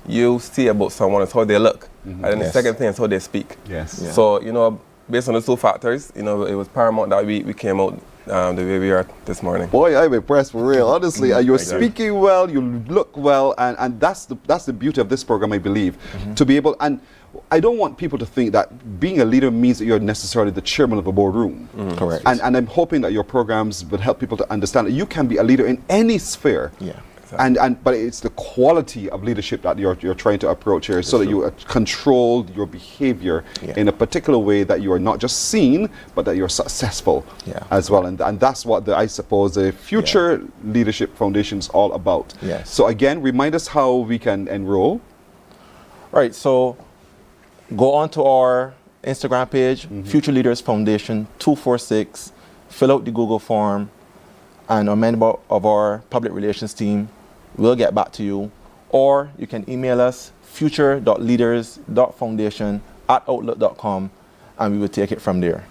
you see about someone is how they look, and then the second thing is how they speak. Yes. Yeah. So, based on the two factors, it was paramount that we came out the way we are this morning. Boy, I'm impressed for real, honestly. You're speaking well, you look well, and that's the beauty of this program, I believe, to be able, and I don't want people to think that being a leader means that you're necessarily the chairman of a boardroom. Correct. And I'm hoping that your programs will help people to understand that you can be a leader in any sphere. Yeah. But it's the quality of leadership that you're trying to approach here, so that you control your behavior in a particular way that you are not just seen, but that you're successful as well. And that's what I suppose the Future Leadership Foundation is all about. Yes. So again, remind us how we can enroll. Right. So go on to our Instagram page, Future Leaders Foundation 246. Fill out the Google form, and a member of our public relations team will get back to you. Or you can email us, future.leaders.foundation@outlook.com, and we will take it from there.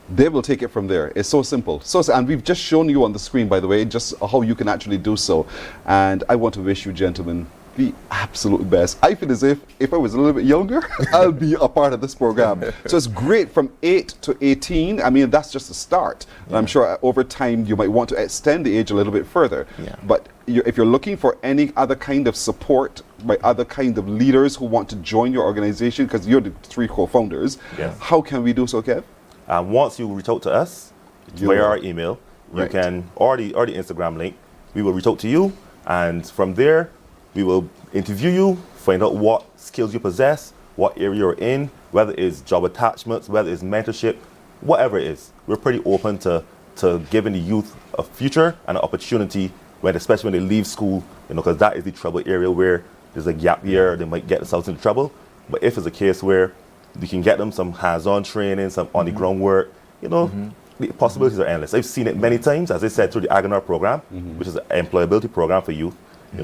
They will take it from there. It's so simple. And we've just shown you on the screen, by the way, just how you can actually do so. And I want to wish you, gentlemen, the absolute best. I feel as if I was a little bit younger, I'll be a part of this program. So it's great from 8 to 18. I mean, that's just a start. And I'm sure over time you might want to extend the age a little bit further. But if you're looking for any other kind of support by other kind of leaders who want to join your organization, because you're the 3 co-founders, how can we do so, Kev? Once you reach out to us via our email, you can, or the Instagram link, we will reach out to you, and from there, we will interview you, find out what skills you possess, what area you're in, whether it's job attachments, whether it's mentorship, whatever it is. We're pretty open to giving the youth a future and an opportunity, especially when they leave school, because that is the trouble area where there's a gap year, they might get themselves into trouble. But if it's a case where you can get them some hands-on training, some on-the-ground work, the possibilities are endless. I've seen it many times, as I said, through the Agonar program, which is an employability program for youth.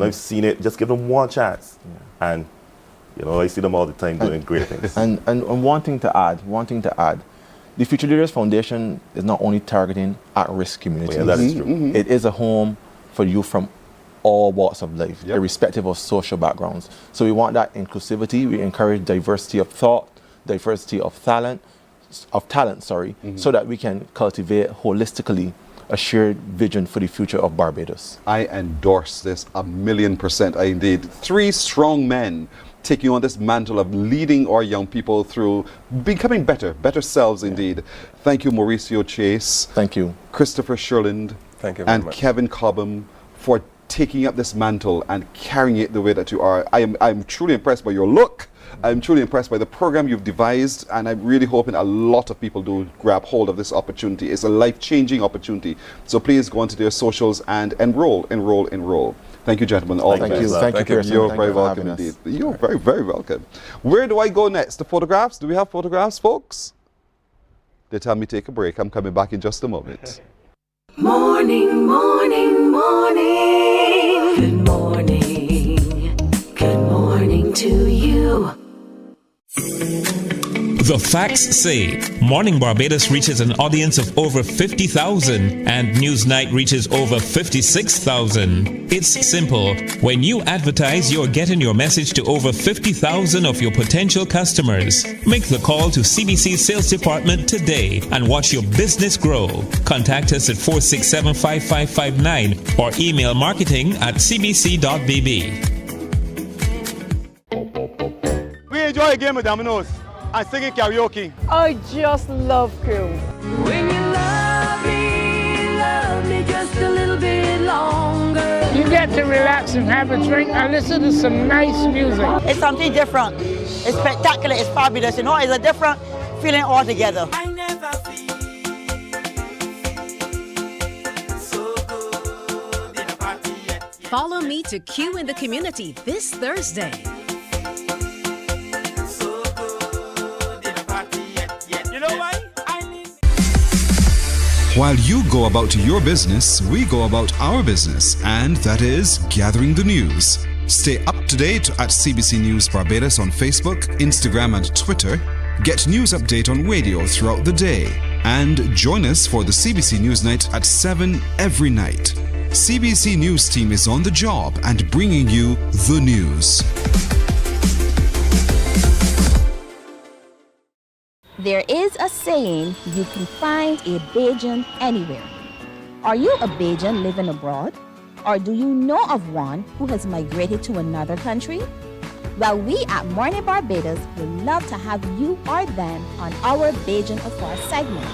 I've seen it. Just give them one chance, and I see them all the time doing great things. And one thing to add, the Future Leaders Foundation is not only targeting at-risk communities. That is true. It is a home for youth from all walks of life, irrespective of social backgrounds. So we want that inclusivity. We encourage diversity of thought, diversity of talent, so that we can cultivate holistically a shared vision for the future of Barbados. I endorse this 1,000,000%. I indeed. 3 strong men taking on this mantle of leading our young people through becoming better selves indeed. Thank you, Mauricio Chase. Thank you. Christopher Sherland. Thank you very and much. Kevin Cobham for taking up this mantle and carrying it the way that you are. I'm truly impressed by your look. I'm truly impressed by the program you've devised, and I'm really hoping a lot of people do grab hold of this opportunity. It's a life-changing opportunity. So please go onto their socials and enroll. Thank you, gentlemen. All Thank you. Thank you, Pearson. You're Thank very you for welcome having indeed. us. You're very, very welcome. Where do I go next? The photographs? Do we have photographs, folks? They tell me take a break. I'm coming back in just a moment. Morning, morning, morning. Good morning. Good morning to you. The facts say Morning Barbados reaches an audience of over 50,000 and Newsnight reaches over 56,000. It's simple. When you advertise, you're getting your message to over 50,000 of your potential customers. Make the call to CBC Sales Department today and watch your business grow. Contact us at 467-5559 or email marketing@cbc.bb. We enjoy a game of dominoes and singing karaoke. I just love cruise. When you love me just a little bit longer. You get to relax and have a drink and listen to some nice music. It's something different. It's spectacular. It's fabulous. You know, it's a different feeling altogether. I never feel so good in a party yet. Follow me to Q in the Community this Thursday. You know why? While you go about your business, we go about our business, and that is gathering the news. Stay up to date at CBC News Barbados on Facebook, Instagram, and Twitter. Get news update on radio throughout the day. And join us for the CBC News Night at 7 every night. CBC News team is on the job and bringing you the news. There is a saying, you can find a Bajan anywhere. Are you a Bajan living abroad? Or do you know of one who has migrated to another country? Well, we at Mornin Barbados would love to have you or them on our Bajan Affair segment.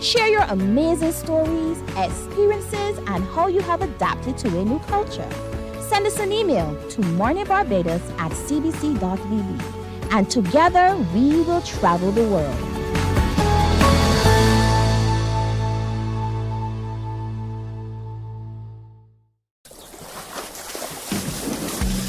Share your amazing stories, experiences, and how you have adapted to a new culture. Send us an email to morninbarbados@cbc.bb. And together we will travel the world.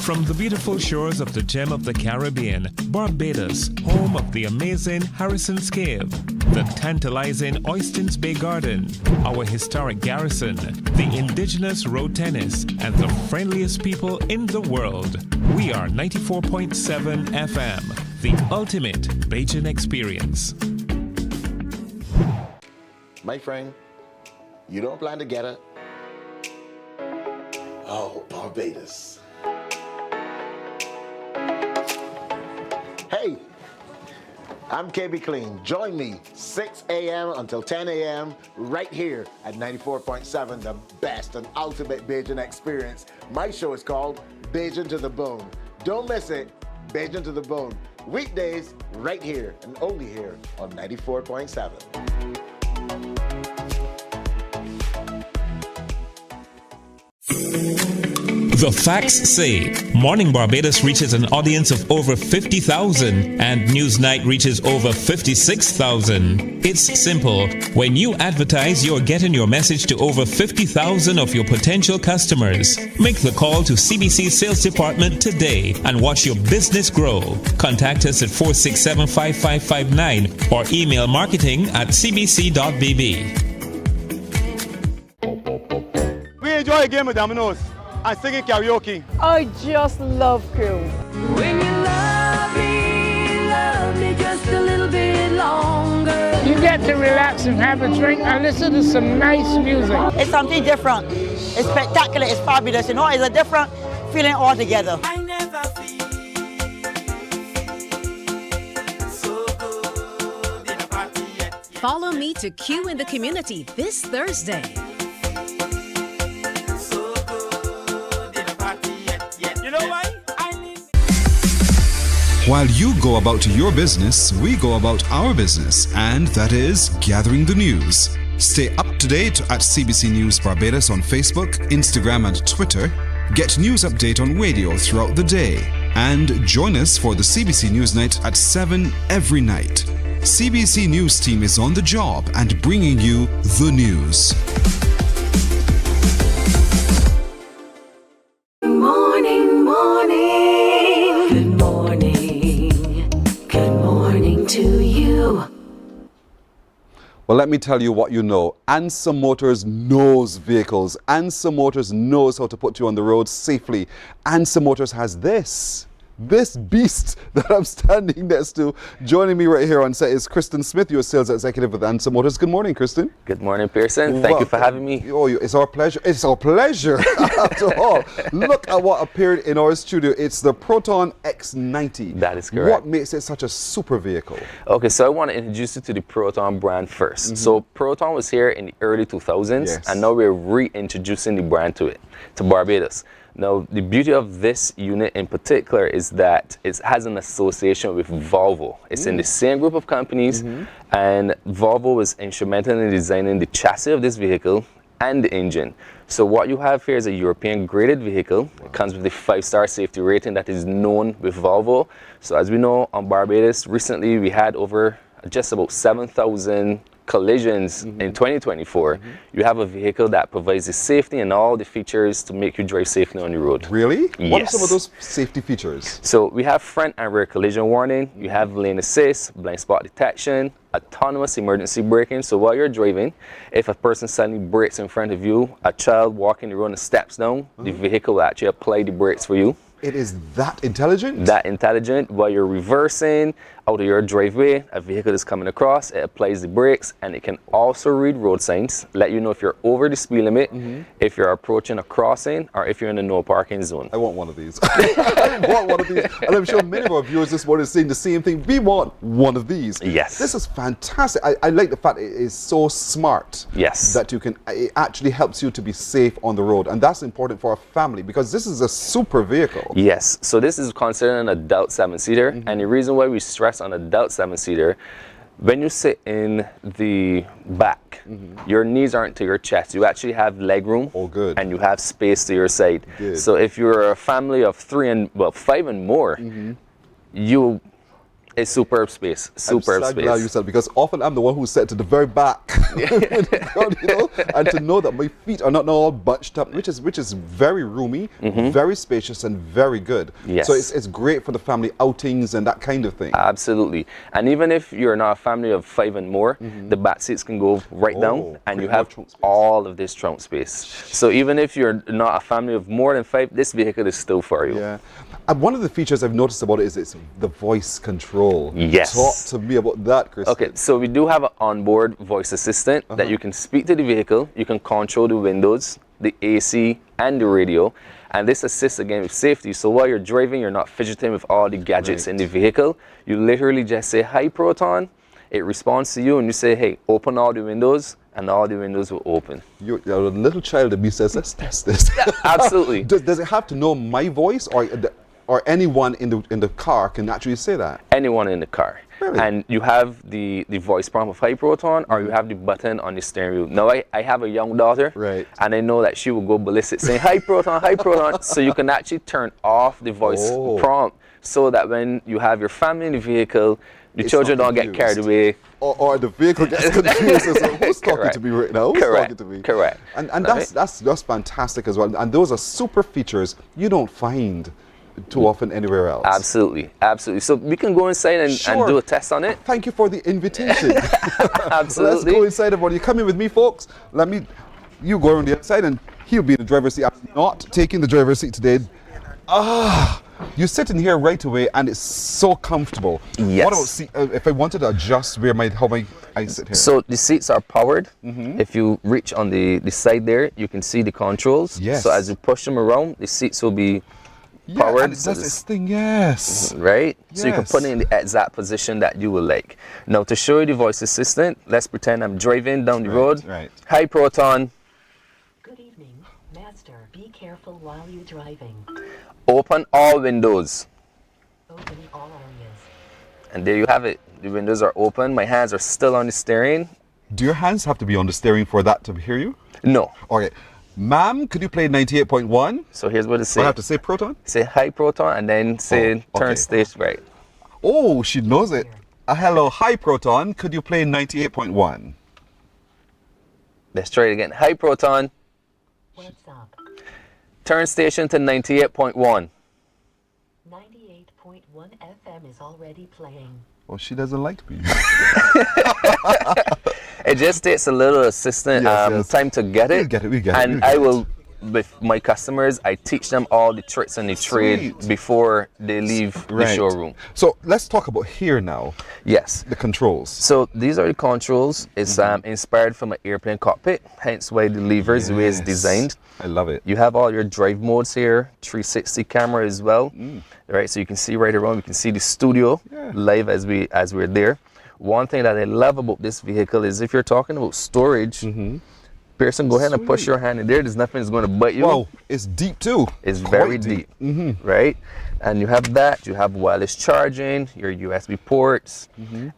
From the beautiful shores of the gem of the Caribbean, Barbados, home of the amazing Harrison's Cave, the tantalizing Oystins Bay Garden, our historic garrison, the indigenous road tennis, and the friendliest people in the world. We are 94.7 FM, the ultimate Bajan experience. My friend, you don't plan to get it? Oh, Barbados. Hey, I'm KB Clean. Join me 6 a.m. until 10 a.m. right here at 94.7, the best and ultimate Bajan experience. My show is called Bajan to the Bone. Don't miss it, Bajan to the Bone. Weekdays right here and only here on 94.7. The facts say Morning Barbados reaches an audience of over 50,000 and Newsnight reaches over 56,000. It's simple. When you advertise, you're getting your message to over 50,000 of your potential customers. Make the call to CBC Sales Department today and watch your business grow. Contact us at 467-5559 or email marketing@cbc.bb. We enjoy a game of dominoes and singing karaoke. I just love cruise. When you love me just a little bit longer. You get to relax and have a drink and listen to some nice music. It's something different. It's spectacular. It's fabulous. You know, it's a different feeling altogether. I never feel so good in a party yet. Follow me to Q in the Community this Thursday. You know why? While you go about your business, we go about our business, and that is gathering the news. Stay up to date at CBC News Barbados on Facebook, Instagram, and Twitter. Get news update on radio throughout the day. And join us for the CBC News Night at 7 every night. CBC News team is on the job and bringing you the news. Morning, morning. Good morning. Good morning to you. Well, let me tell you what you know. Answer Motors knows vehicles. Answer Motors knows how to put you on the road safely. Answer Motors has this beast that I'm standing next to. Joining me right here on set is Kristen Smith, your sales executive with Answer Motors. Good morning, Kristen. Good morning, Pearson. Thank you for having me. Oh, it's our pleasure. It's our pleasure. After all, look at what appeared in our studio. It's the Proton X90. That is correct. What makes it such a super vehicle? Okay, so I want to introduce you to the Proton brand first. So Proton was here in the early 2000s, and now we're reintroducing the brand to Barbados. Now, the beauty of this unit in particular is that it has an association with Volvo. It's in the same group of companies, and Volvo was instrumental in designing the chassis of this vehicle and the engine. So what you have here is a European graded vehicle. It comes with a 5-star safety rating that is known with Volvo. So as we know, on Barbados, recently we had over just about 7,000 collisions in 2024. You have a vehicle that provides the safety and all the features to make you drive safely on the road. Really? Yes. What are some of those safety features? So we have front and rear collision warning, you have lane assist, blind spot detection, autonomous emergency braking. So while you're driving, if a person suddenly brakes in front of you, a child walking the road and steps down, the vehicle will actually apply the brakes for you. It is that intelligent? That intelligent. While you're reversing out of your driveway, a vehicle is coming across, it applies the brakes, and it can also read road signs, let you know if you're over the speed limit, if you're approaching a crossing, or if you're in a no parking zone. I want one of these. I want one of these. And I'm sure many of our viewers this morning are saying the same thing. We want one of these. Yes. This is fantastic. I like the fact it is so smart. Yes. That it actually helps you to be safe on the road. And that's important for a family because this is a super vehicle. Yes. So this is considered an adult 7-seater. And the reason why we stress on adult 7-seater, when you sit in the back, your knees aren't to your chest. You actually have leg room. Oh, good. And you have space to your side. Good. So if you're a family of 5 and more, it's superb space. Superb I'm so space. glad you said because often I'm the one who's set to the very back, and to know that my feet are not all bunched up, which is very roomy, very spacious, and very good. Yes. So it's great for the family outings and that kind of thing. Absolutely. And even if you're not a family of 5 and more, the back seats can go right down, and you have all of this trunk space. So even if you're not a family of more than 5, this vehicle is still for you. Yeah. And one of the features I've noticed about it is it's the voice control. Yes. Talk to me about that, Chris. Okay, so we do have an onboard voice assistant that you can speak to the vehicle. You can control the windows, the AC, and the radio. And this assists again with safety. So while you're driving, you're not fidgeting with all the gadgets in the vehicle. You literally just say, "Hi, Proton." It responds to you, and you say, "Hey, open all the windows," and all the windows will open. You're a little child in me says, "Let's test this." Yeah, absolutely. Does it have to know my voice, or anyone in the car can actually say that? Anyone in the car. Really? And you have the voice prompt of Hi Proton, or you have the button on the steering wheel. Now I have a young daughter, and I know that she will go ballistic saying Hi Proton, Hi Proton. So you can actually turn off the voice prompt so that when you have your family in the vehicle, the children don't get carried away. Or the vehicle gets confused. So who's talking to me right now? Who's talking to me? Correct. And that's fantastic as well. And those are super features you don't find too often anywhere else. Absolutely, absolutely. So we can go inside and do a test on it. Thank you for the invitation. Absolutely. Let's go inside, everybody. You come in with me, folks. You go around the outside, and he'll be in the driver's seat. I'm not taking the driver's seat today. You sit in here right away, and it's so comfortable. Yes. What about if I wanted to adjust how I sit here? So the seats are powered. If you reach on the side there, you can see the controls. Yes. So as you push them around, the seats will be powered. And it does this thing, yes. Right? Yes. So you can put it in the exact position that you would like. Now to show you the voice assistant, let's pretend I'm driving down the road. Right. Hi Proton. Good evening, Master. Be careful while you're driving. Open all windows. Open all areas. And there you have it. The windows are open. My hands are still on the steering. Do your hands have to be on the steering for that to hear you? No. Okay. Ma'am, could you play 98.1? So here's what it says. I have to say Proton? Say hi Proton and then say turn station right. Oh, she knows it. Hello, hi Proton, could you play 98.1? Let's try it again. Hi Proton. What's up? Turn station to 98.1. 98.1 FM is already playing. Oh, she doesn't like me. It just takes a little assistant time to get it. We get it. And I will, with my customers, I teach them all the tricks and the trade before they leave the showroom. So let's talk about here now. Yes. The controls. So these are the controls. It's inspired from an airplane cockpit, hence why the levers, the way it's designed. I love it. You have all your drive modes here, 360 camera as well. Right, so you can see right around, you can see the studio live as we're there. One thing that I love about this vehicle is if you're talking about storage, Pearson, go ahead and push your hand in there. There's nothing that's going to bite you. Wow, it's deep too. It's very deep, right? And you have that. You have wireless charging, your USB ports,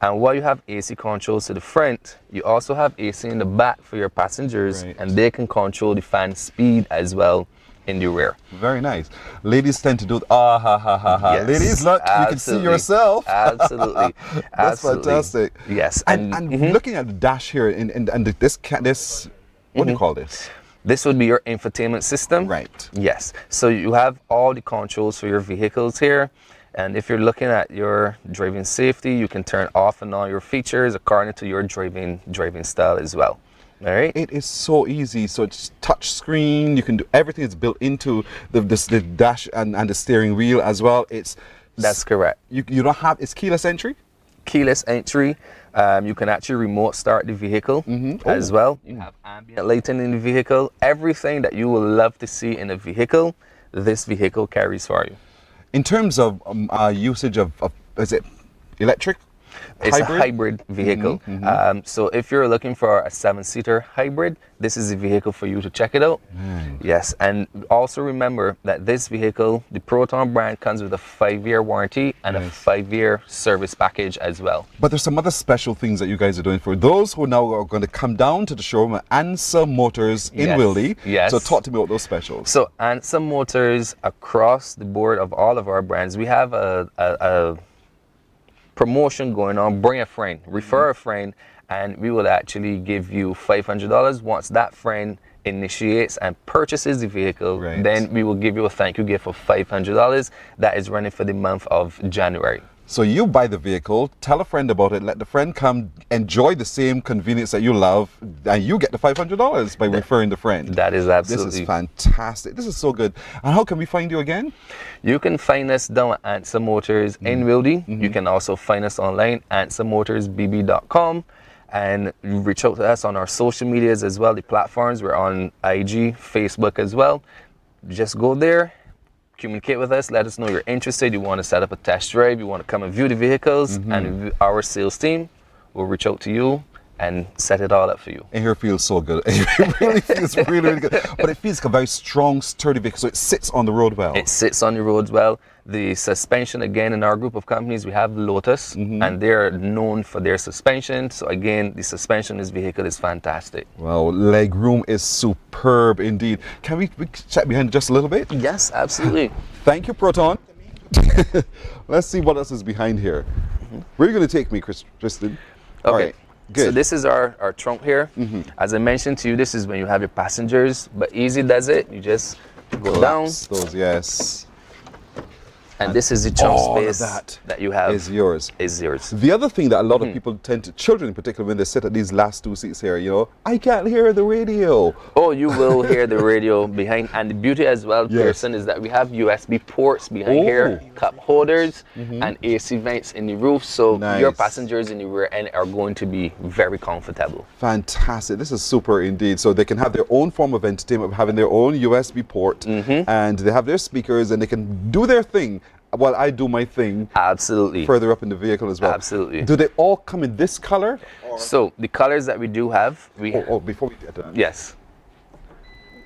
and while you have AC controls to the front, you also have AC in the back for your passengers, and they can control the fan speed as well in the rear. Very nice. Ladies tend to do yes, ladies, look, you can see yourself. Absolutely. That's fantastic. Yes. And looking at the dash here and this what do you call this? This would be your infotainment system. Right. Yes. So you have all the controls for your vehicles here. And if you're looking at your driving safety, you can turn off and on your features according to your driving style as well. All right. It is so easy. So it's touch screen. You can do everything. It's built into the dash and the steering wheel as well. That's correct. You don't have, it's keyless entry? Keyless entry. You can actually remote start the vehicle as well. You have ambient lighting in the vehicle. Everything that you will love to see in a vehicle, this vehicle carries for you. In terms of usage of is it electric? It's a hybrid vehicle. So if you're looking for a 7-seater hybrid, this is the vehicle for you to check it out. Yes, and also remember that this vehicle, the Proton brand, comes with a 5-year warranty and a 5-year service package as well. But there's some other special things that you guys are doing for those who now are going to come down to the showroom at Answer Motors in Wildy. Yes. So talk to me about those specials. So Answer Motors, across the board of all of our brands, we have a promotion going on. Bring a friend, refer a friend, and we will actually give you $500. Once that friend initiates and purchases the vehicle, then we will give you a thank you gift of $500. That is running for the month of January. So you buy the vehicle, tell a friend about it, let the friend come enjoy the same convenience that you love, and you get the $500 by referring the friend. That is absolutely. This is fantastic. This is so good. And how can we find you again? You can find us down at Answer Motors in Wildy. You can also find us online, answermotorsbb.com, and reach out to us on our social medias as well, the platforms. We're on IG, Facebook as well. Just go there. Communicate with us, let us know you're interested, you want to set up a test drive, you want to come and view the vehicles, and our sales team will reach out to you and set it all up for you. And here feels so good. It really feels really, really good. But it feels like a very strong, sturdy vehicle, so it sits on the road well. It sits on the roads well. The suspension, again, in our group of companies, we have Lotus, and they're known for their suspension. So again, the suspension in this vehicle is fantastic. Well, leg room is superb indeed. Can we check behind just a little bit? Yes, absolutely. Thank you, Proton. Let's see what else is behind here. Where are you going to take me, Tristan? Okay. All right. Good. So this is our trunk here. As I mentioned to you, this is when you have your passengers, but Easy does it. You just go down. Those, yes. And this is the trunk space that you have. Is yours. Is yours. The other thing that a lot of people tend to, children in particular, when they sit at these last two seats here, you know, I can't hear the radio. Oh, you will hear the radio behind. And the beauty as well, Pearson, is that we have USB ports behind here, cup holders, and AC vents in the roof. So your passengers in the rear end are going to be very comfortable. Fantastic. This is super indeed. So they can have their own form of entertainment, having their own USB port, and they have their speakers, and they can do their thing while I do my thing. Absolutely. Further up in the vehicle as well. Absolutely. Do they all come in this color? So the colors that we do have, before we get to that. Yes.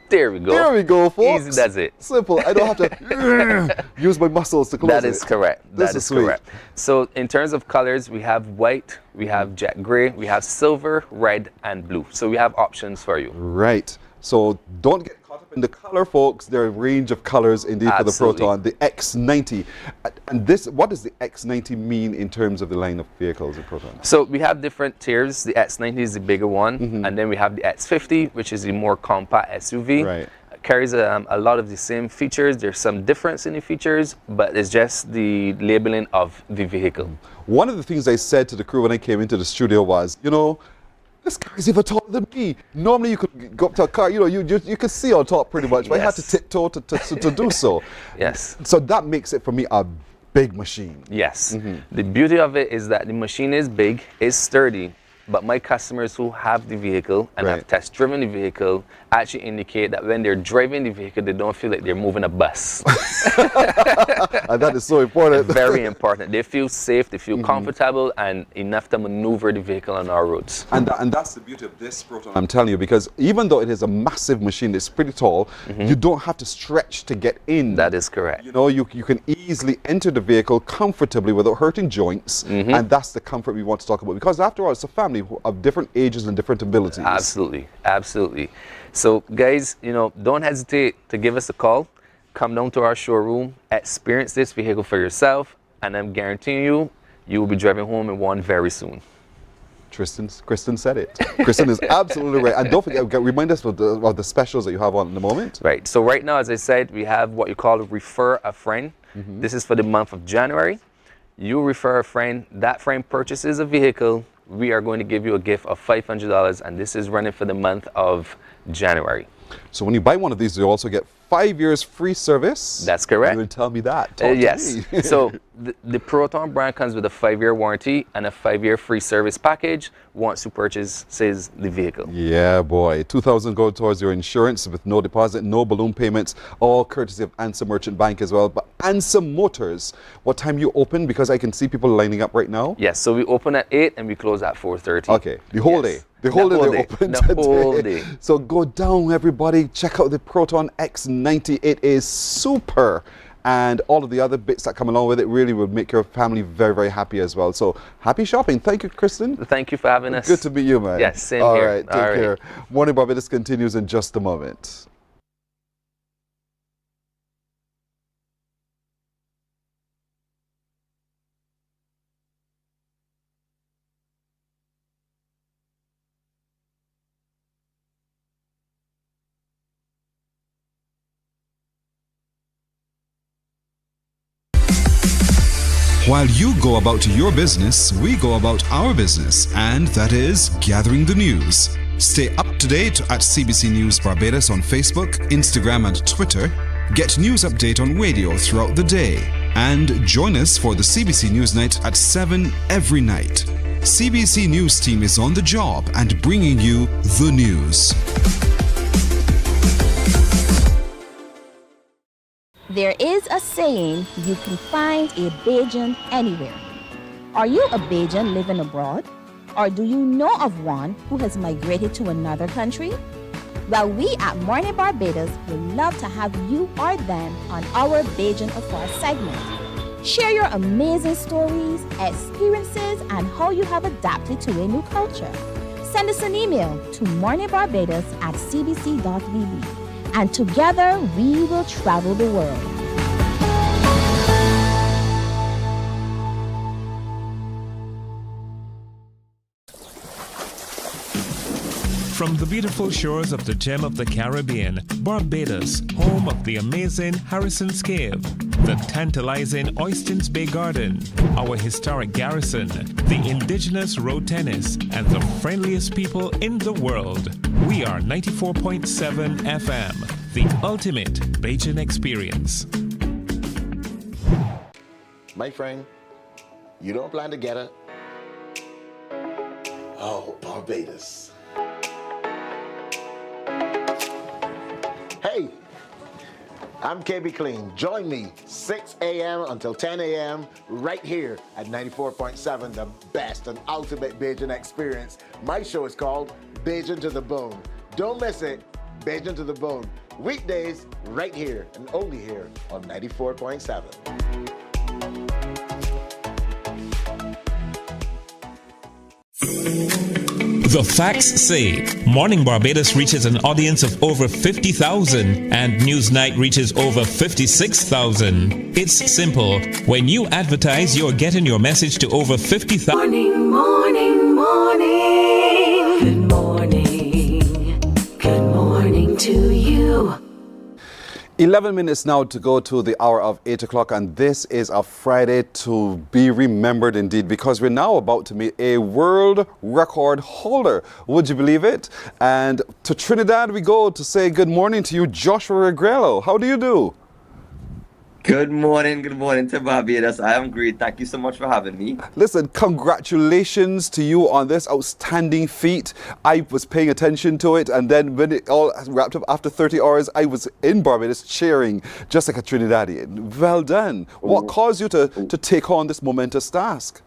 There we go. There we go, folks. Easy, that's it. Simple. I don't have to use my muscles to close it. That is correct. That is correct. So in terms of colors, we have white, we have jet gray, we have silver, red, and blue. So we have options for you. Right. So don't get caught up in the color, folks. There are a range of colors indeed Absolutely. for the Proton. The X90. And this, what does the X90 mean in terms of the line of vehicles in Proton? So we have different tiers. The X90 is the bigger one, and then we have the X50, which is the more compact SUV. Right. Carries a lot of the same features. There's some difference in the features, but it's just the labeling of the vehicle. One of the things I said to the crew when I came into the studio was, you know, this car is even taller than me. Normally you could go up to a car, you know, you could see on top pretty much, but I had to tiptoe to do so. Yes. So that makes it for me a big machine. Yes. The beauty of it is that the machine is big, it's sturdy, but my customers who have the vehicle and have test driven the vehicle actually indicate that when they're driving the vehicle, they don't feel like they're moving a bus. And that is so important. Very important. They feel safe, they feel comfortable, and enough to maneuver the vehicle on our roads. And that's the beauty of this Proton, I'm telling you, because even though it is a massive machine, it's pretty tall, you don't have to stretch to get in. That is correct. You know, you can easily enter the vehicle comfortably without hurting joints, and that's the comfort we want to talk about, because after all, it's a family of different ages and different abilities. Absolutely, absolutely. So guys, you know, don't hesitate to give us a call. Come down to our showroom, experience this vehicle for yourself, and I'm guaranteeing you, you will be driving home in one very soon. Kristen said it. Kristen is absolutely right. And don't forget, remind us of the specials that you have on at the moment. Right. So right now, as I said, we have what you call Refer a Friend. This is for the month of January. You refer a friend, that friend purchases a vehicle, we are going to give you a gift of $500, and this is running for the month of January. So when you buy one of these, you also get 5 years free service. That's correct. You would tell me that. Talk yes. to me. So the Proton brand comes with a 5-year warranty and a 5-year free service package once you purchase the vehicle. Yeah, boy. 2,000 go towards your insurance with no deposit, no balloon payments, all courtesy of Answer Merchant Bank as well. But Answer Motors, what time you open? Because I can see people lining up right now. Yes, so we open at 8 and we close at 4:30. Okay, the whole day. The whole day they're open today. The whole day. So go down, everybody. Check out the Proton X90. It is super. And all of the other bits that come along with it really will make your family very, very happy as well. So happy shopping. Thank you, Kristen. Thank you for having us. Good to meet you, man. Yes, same all here. All right, take care. Morning Barbados continues in just a moment. While you go about your business, we go about our business, and that is gathering the news. Stay up to date at CBC News Barbados on Facebook, Instagram, and Twitter. Get news update on radio throughout the day. And join us for the CBC News Night at 7 every night. CBC News team is on the job and bringing you the news. There is a saying, you can find a Bajan anywhere. Are you a Bajan living abroad? Or do you know of one who has migrated to another country? Well, we at Mornin Barbados would love to have you or them on our Bajan Afar segment. Share your amazing stories, experiences, and how you have adapted to a new culture. Send us an email to morninbarbados@cbc.vb. And together we will travel the world. From the beautiful shores of the gem of the Caribbean, Barbados, home of the amazing Harrison's Cave, the tantalizing Oystins Bay Garden, our historic garrison, the indigenous road tennis, and the friendliest people in the world. We are 94.7 FM, the ultimate Bajan experience. My friend, you don't plan to get it? Oh, Barbados. Hey, I'm KB Clean. Join me 6 a.m. until 10 a.m. right here at 94.7, the best and ultimate Bajan experience. My show is called Bajan to the Bone. Don't miss it, Bajan to the Bone. Weekdays right here and only here on 94.7. The facts say Morning Barbados reaches an audience of over 50,000 and Newsnight reaches over 56,000. It's simple. When you advertise, you're getting your message to over 50,000. Morning, morning, morning. Good morning. Good morning to you. 11 minutes now to go to the hour of 8 o'clock, and this is a Friday to be remembered indeed, because we're now about to meet a world record holder. Would you believe it? And to Trinidad we go to say good morning to you, Joshua Regrello. How do you do? Good morning to Barbados. I am great. Thank you so much for having me. Listen, congratulations to you on this outstanding feat. I was paying attention to it, and then when it all wrapped up after 30 hours, I was in Barbados cheering, just like a Trinidadian. Well done. What caused you to take on this momentous task?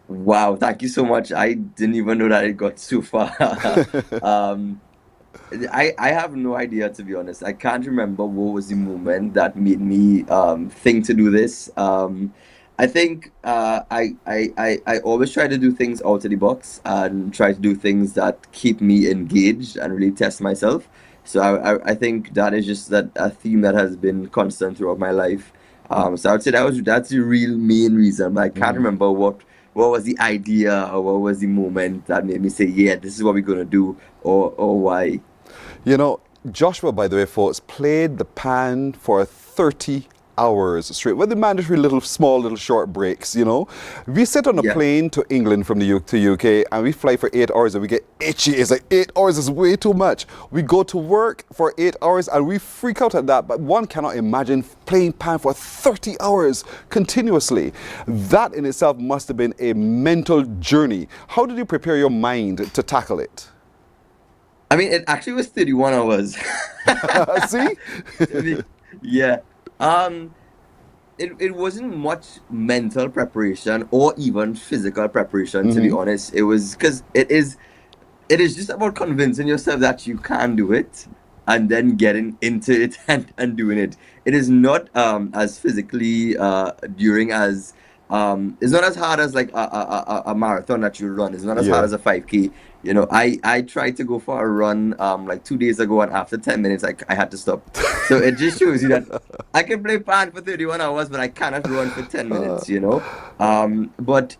Wow, thank you so much. I didn't even know that it got so far. I have no idea, to be honest. I can't remember what was the moment that made me think to do this. I think I always try to do things out of the box and try to do things that keep me engaged and really test myself. So I think that is just a theme that has been constant throughout my life. So I would say that's the real main reason. But I can't remember what was the idea or what was the moment that made me say, yeah, this is what we're going to do, or why. You know, Joshua, by the way, folks, played the pan for 30 hours straight with the mandatory small little short breaks, you know. We sit on a plane to England from the UK and we fly for 8 hours and we get itchy. It's like 8 hours is way too much. We go to work for 8 hours and we freak out at that, but one cannot imagine playing pan for 30 hours continuously. That in itself must have been a mental journey. How did you prepare your mind to tackle it? I mean, it actually was 31 hours. See? Yeah. It wasn't much mental preparation or even physical preparation, to be honest. It was because it is just about convincing yourself that you can do it and then getting into it and doing it. It is not as physically during as it's not as hard as like a marathon that you run. It's not as hard as a 5K. You know, I tried to go for a run like 2 days ago, and after 10 minutes I had to stop. So it just shows you that I can play pan for 31 hours, but I cannot run for 10 minutes, you know. But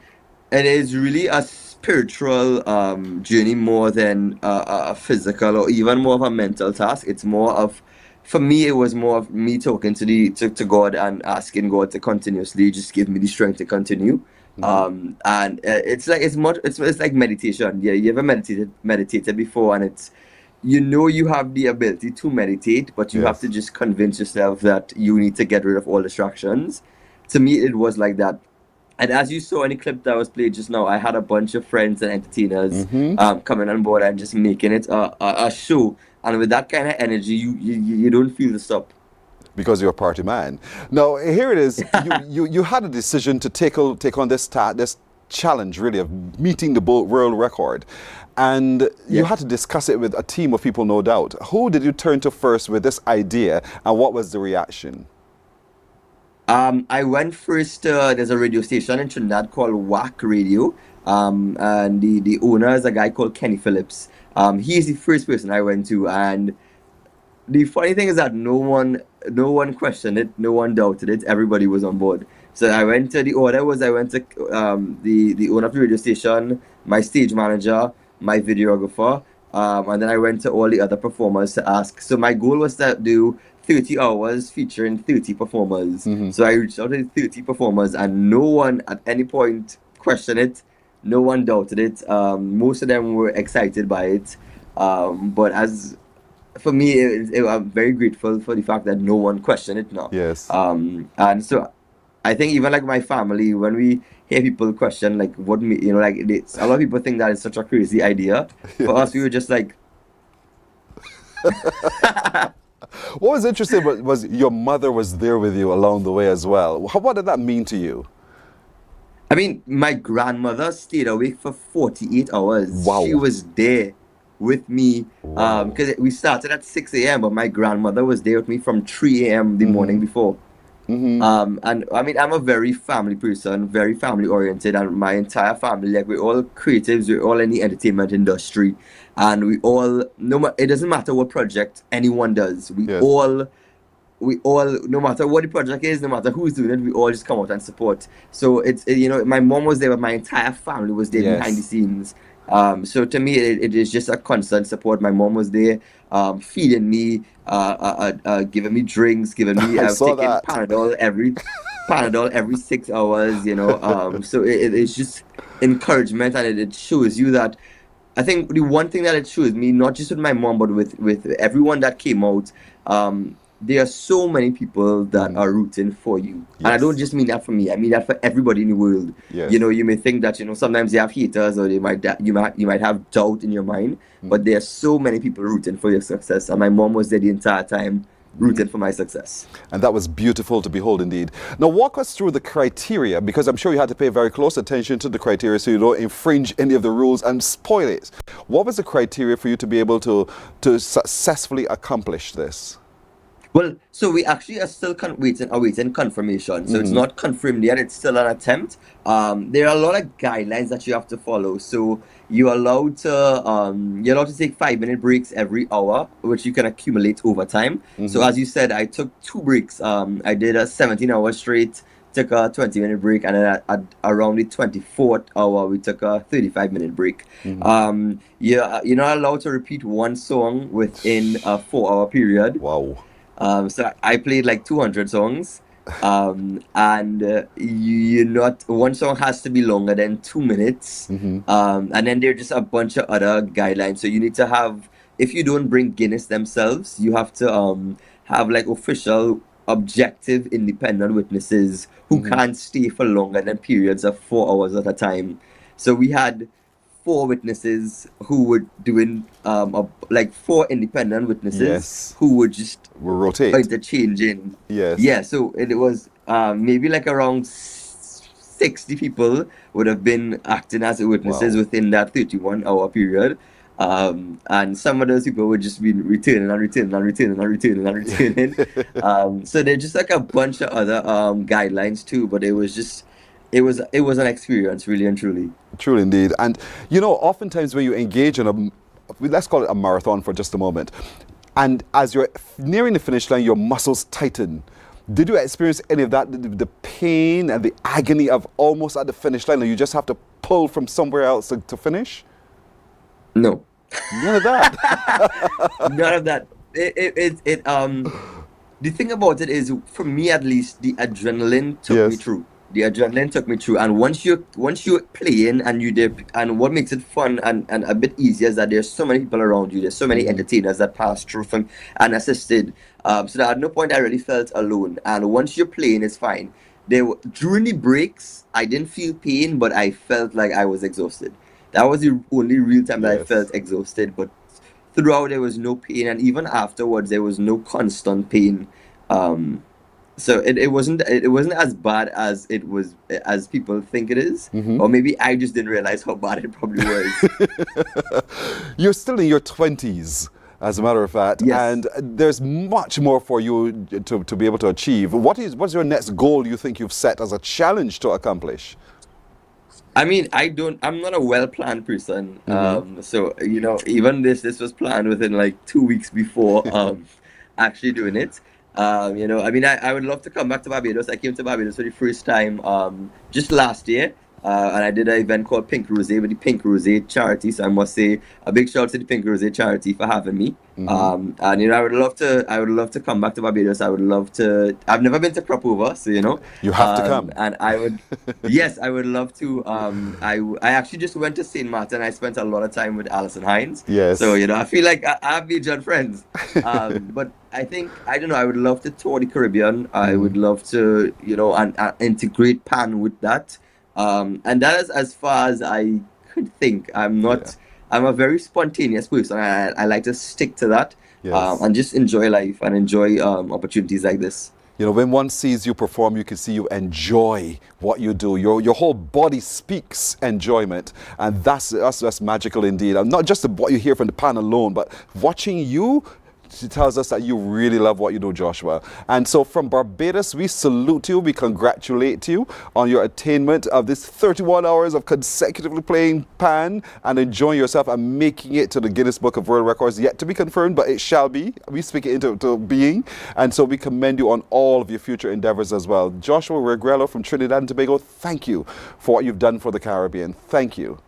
it is really a spiritual journey more than a physical or even more of a mental task. It's more of, for me, it was more of me talking to God and asking God to continuously just give me the strength to continue. And it's like meditation. Yeah, you ever meditated before, and it's, you know, you have the ability to meditate, but you have to just convince yourself that you need to get rid of all distractions. To me, it was like that. And as you saw in the clip that was played just now, I had a bunch of friends and entertainers coming on board and just making it a show. And with that kind of energy, you don't feel the stop. Because you're a party man. Now, here it is. you had a decision to take on this challenge, really, of meeting the world record. And you had to discuss it with a team of people, no doubt. Who did you turn to first with this idea, and what was the reaction? I went first, there's a radio station in Trinidad called WAC Radio. And the owner is a guy called Kenny Phillips. He's the first person I went to, and the funny thing is that no one questioned it, no one doubted it, everybody was on board. So I went to the owner of the radio station, my stage manager, my videographer, and then I went to all the other performers to ask. So my goal was to do 30 hours featuring 30 performers. So I reached out to 30 performers, and no one at any point questioned it, no one doubted it. Most of them were excited by it, but for me, I'm very grateful for the fact that no one questioned it now. Yes. And so I think even like my family, when we hear people question like a lot of people think that it's such a crazy idea. For us, we were just like. What was interesting was your mother was there with you along the way as well. What did that mean to you? I mean, my grandmother stayed awake for 48 hours. Wow. She was there with me because we started at 6 a.m. but my grandmother was there with me from 3 a.m. the morning before. And I mean, I'm a very family person, very family oriented, and my entire family, like, we're all creatives, we're all in the entertainment industry, and we all, it doesn't matter what project anyone does, we all, no matter what the project is, no matter who's doing it, we all just come out and support. So my mom was there, but my entire family was there behind the scenes. So to me, it is just a constant support. My mom was there, feeding me, giving me drinks, giving me taking Panadol every 6 hours. So it's just encouragement, and it shows you that. I think the one thing that it shows me, not just with my mom, but with everyone that came out, there are so many people that are rooting for you. And I don't just mean that for me, I mean that for everybody in the world. You may think that, sometimes you have haters, or you might have doubt in your mind, but there are so many people rooting for your success. And my mom was there the entire time, rooting for my success. And that was beautiful to behold indeed. Now walk us through the criteria, because I'm sure you had to pay very close attention to the criteria so you don't infringe any of the rules and spoil it. What was the criteria for you to be able to successfully accomplish this? Well, so we actually are still awaiting confirmation. So it's not confirmed yet. It's still an attempt. There are a lot of guidelines that you have to follow. So you're allowed to take 5-minute breaks every hour, which you can accumulate over time. So as you said, I took 2 breaks. I did a 17-hour straight, took a 20-minute break, and then at around the 24th hour, we took a 35-minute break. You're not allowed to repeat one song within a 4-hour period. Wow. So I played like 200 songs, and one song has to be longer than 2 minutes, and then there are just a bunch of other guidelines. So you need to have, if you don't bring Guinness themselves, you have to have like official, objective, independent witnesses who can't stay for longer than periods of 4 hours at a time. So we had 4 witnesses who were doing 4 independent witnesses who would just rotate, interchanging. So it was maybe like around 60 people would have been acting as witnesses within that 31-hour period. And some of those people would just be returning. So there's just like a bunch of other guidelines too, but it was an experience, really and truly. Truly indeed. And oftentimes when you engage in let's call it a marathon for just a moment, and as you're nearing the finish line, your muscles tighten. Did you experience any of that, the pain and the agony of almost at the finish line, or you just have to pull from somewhere else to finish? No. None of that? None of that. The thing about it is, for me at least, the adrenaline took me through. And once you're playing and what makes it fun and a bit easier is that there's so many people around you. There's so many entertainers that pass through and assisted. So that at no point I really felt alone. And once you're playing, it's fine. During the breaks, I didn't feel pain, but I felt like I was exhausted. That was the only real time that I felt exhausted. But throughout, there was no pain, and even afterwards, there was no constant pain. So it wasn't as bad as people think it is, or maybe I just didn't realize how bad it probably was. You're still in your 20s, as a matter of fact, and there's much more for you to be able to achieve. What's your next goal you think you've set as a challenge to accomplish? I mean, I'm not a well-planned person. So even this was planned within like 2 weeks before actually doing it. I mean, I would love to come back to Barbados. I came to Barbados for the first time just last year, and I did an event called Pink Rosé with the Pink Rosé charity. So I must say a big shout out to the Pink Rosé charity for having me. And I would love to come back to Barbados. I would love to. I've never been to Cropover, so you have to come. And I would, yes, I would love to. I actually just went to St. Martin. I spent a lot of time with Alison Hines. Yes. So I feel like I've been John friends. But I think I would love to tour the Caribbean. I would love to and integrate Pan with that. And that is as far as I could think. I'm not. I'm a very spontaneous person. I like to stick to that and just enjoy life and enjoy opportunities like this. When one sees you perform, you can see you enjoy what you do. Your whole body speaks enjoyment, and that's magical indeed. And not just what you hear from the Pan alone, but watching you tells us that you really love what you do, Joshua. And so from Barbados, we salute you, we congratulate you on your attainment of this 31 hours of consecutively playing pan and enjoying yourself and making it to the Guinness Book of World Records. Yet to be confirmed, but it shall be. We speak it into being. And so we commend you on all of your future endeavors as well. Joshua Regrello from Trinidad and Tobago, thank you for what you've done for the Caribbean. Thank you.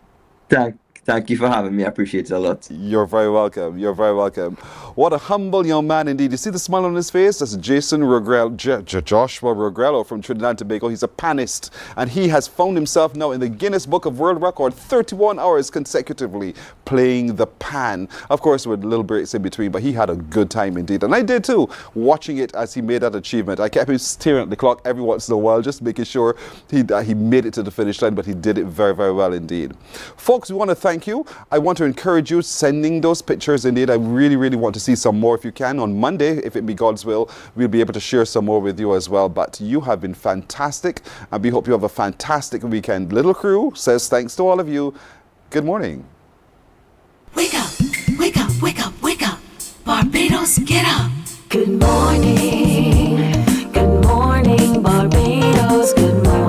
Thank you for having me. I appreciate it a lot. You're very welcome. You're very welcome. What a humble young man indeed. You see the smile on his face? That's Jason Regrello, Joshua Regrello from Trinidad and Tobago. He's a panist, and he has found himself now in the Guinness Book of World Record, 31 hours consecutively playing the pan. Of course, with little breaks in between, but he had a good time indeed. And I did too, watching it as he made that achievement. I kept him staring at the clock every once in a while, just making sure he made it to the finish line, but he did it very, very well indeed. Folks, we want to thank you. I want to encourage you sending those pictures indeed. I really, really want to see some more if you can. On Monday, if it be God's will, we'll be able to share some more with you as well. But you have been fantastic, and we hope you have a fantastic weekend. Little Crew says thanks to all of you. Good morning. Wake up, wake up, wake up, wake up. Barbados, get up. Good morning, Barbados, good morning.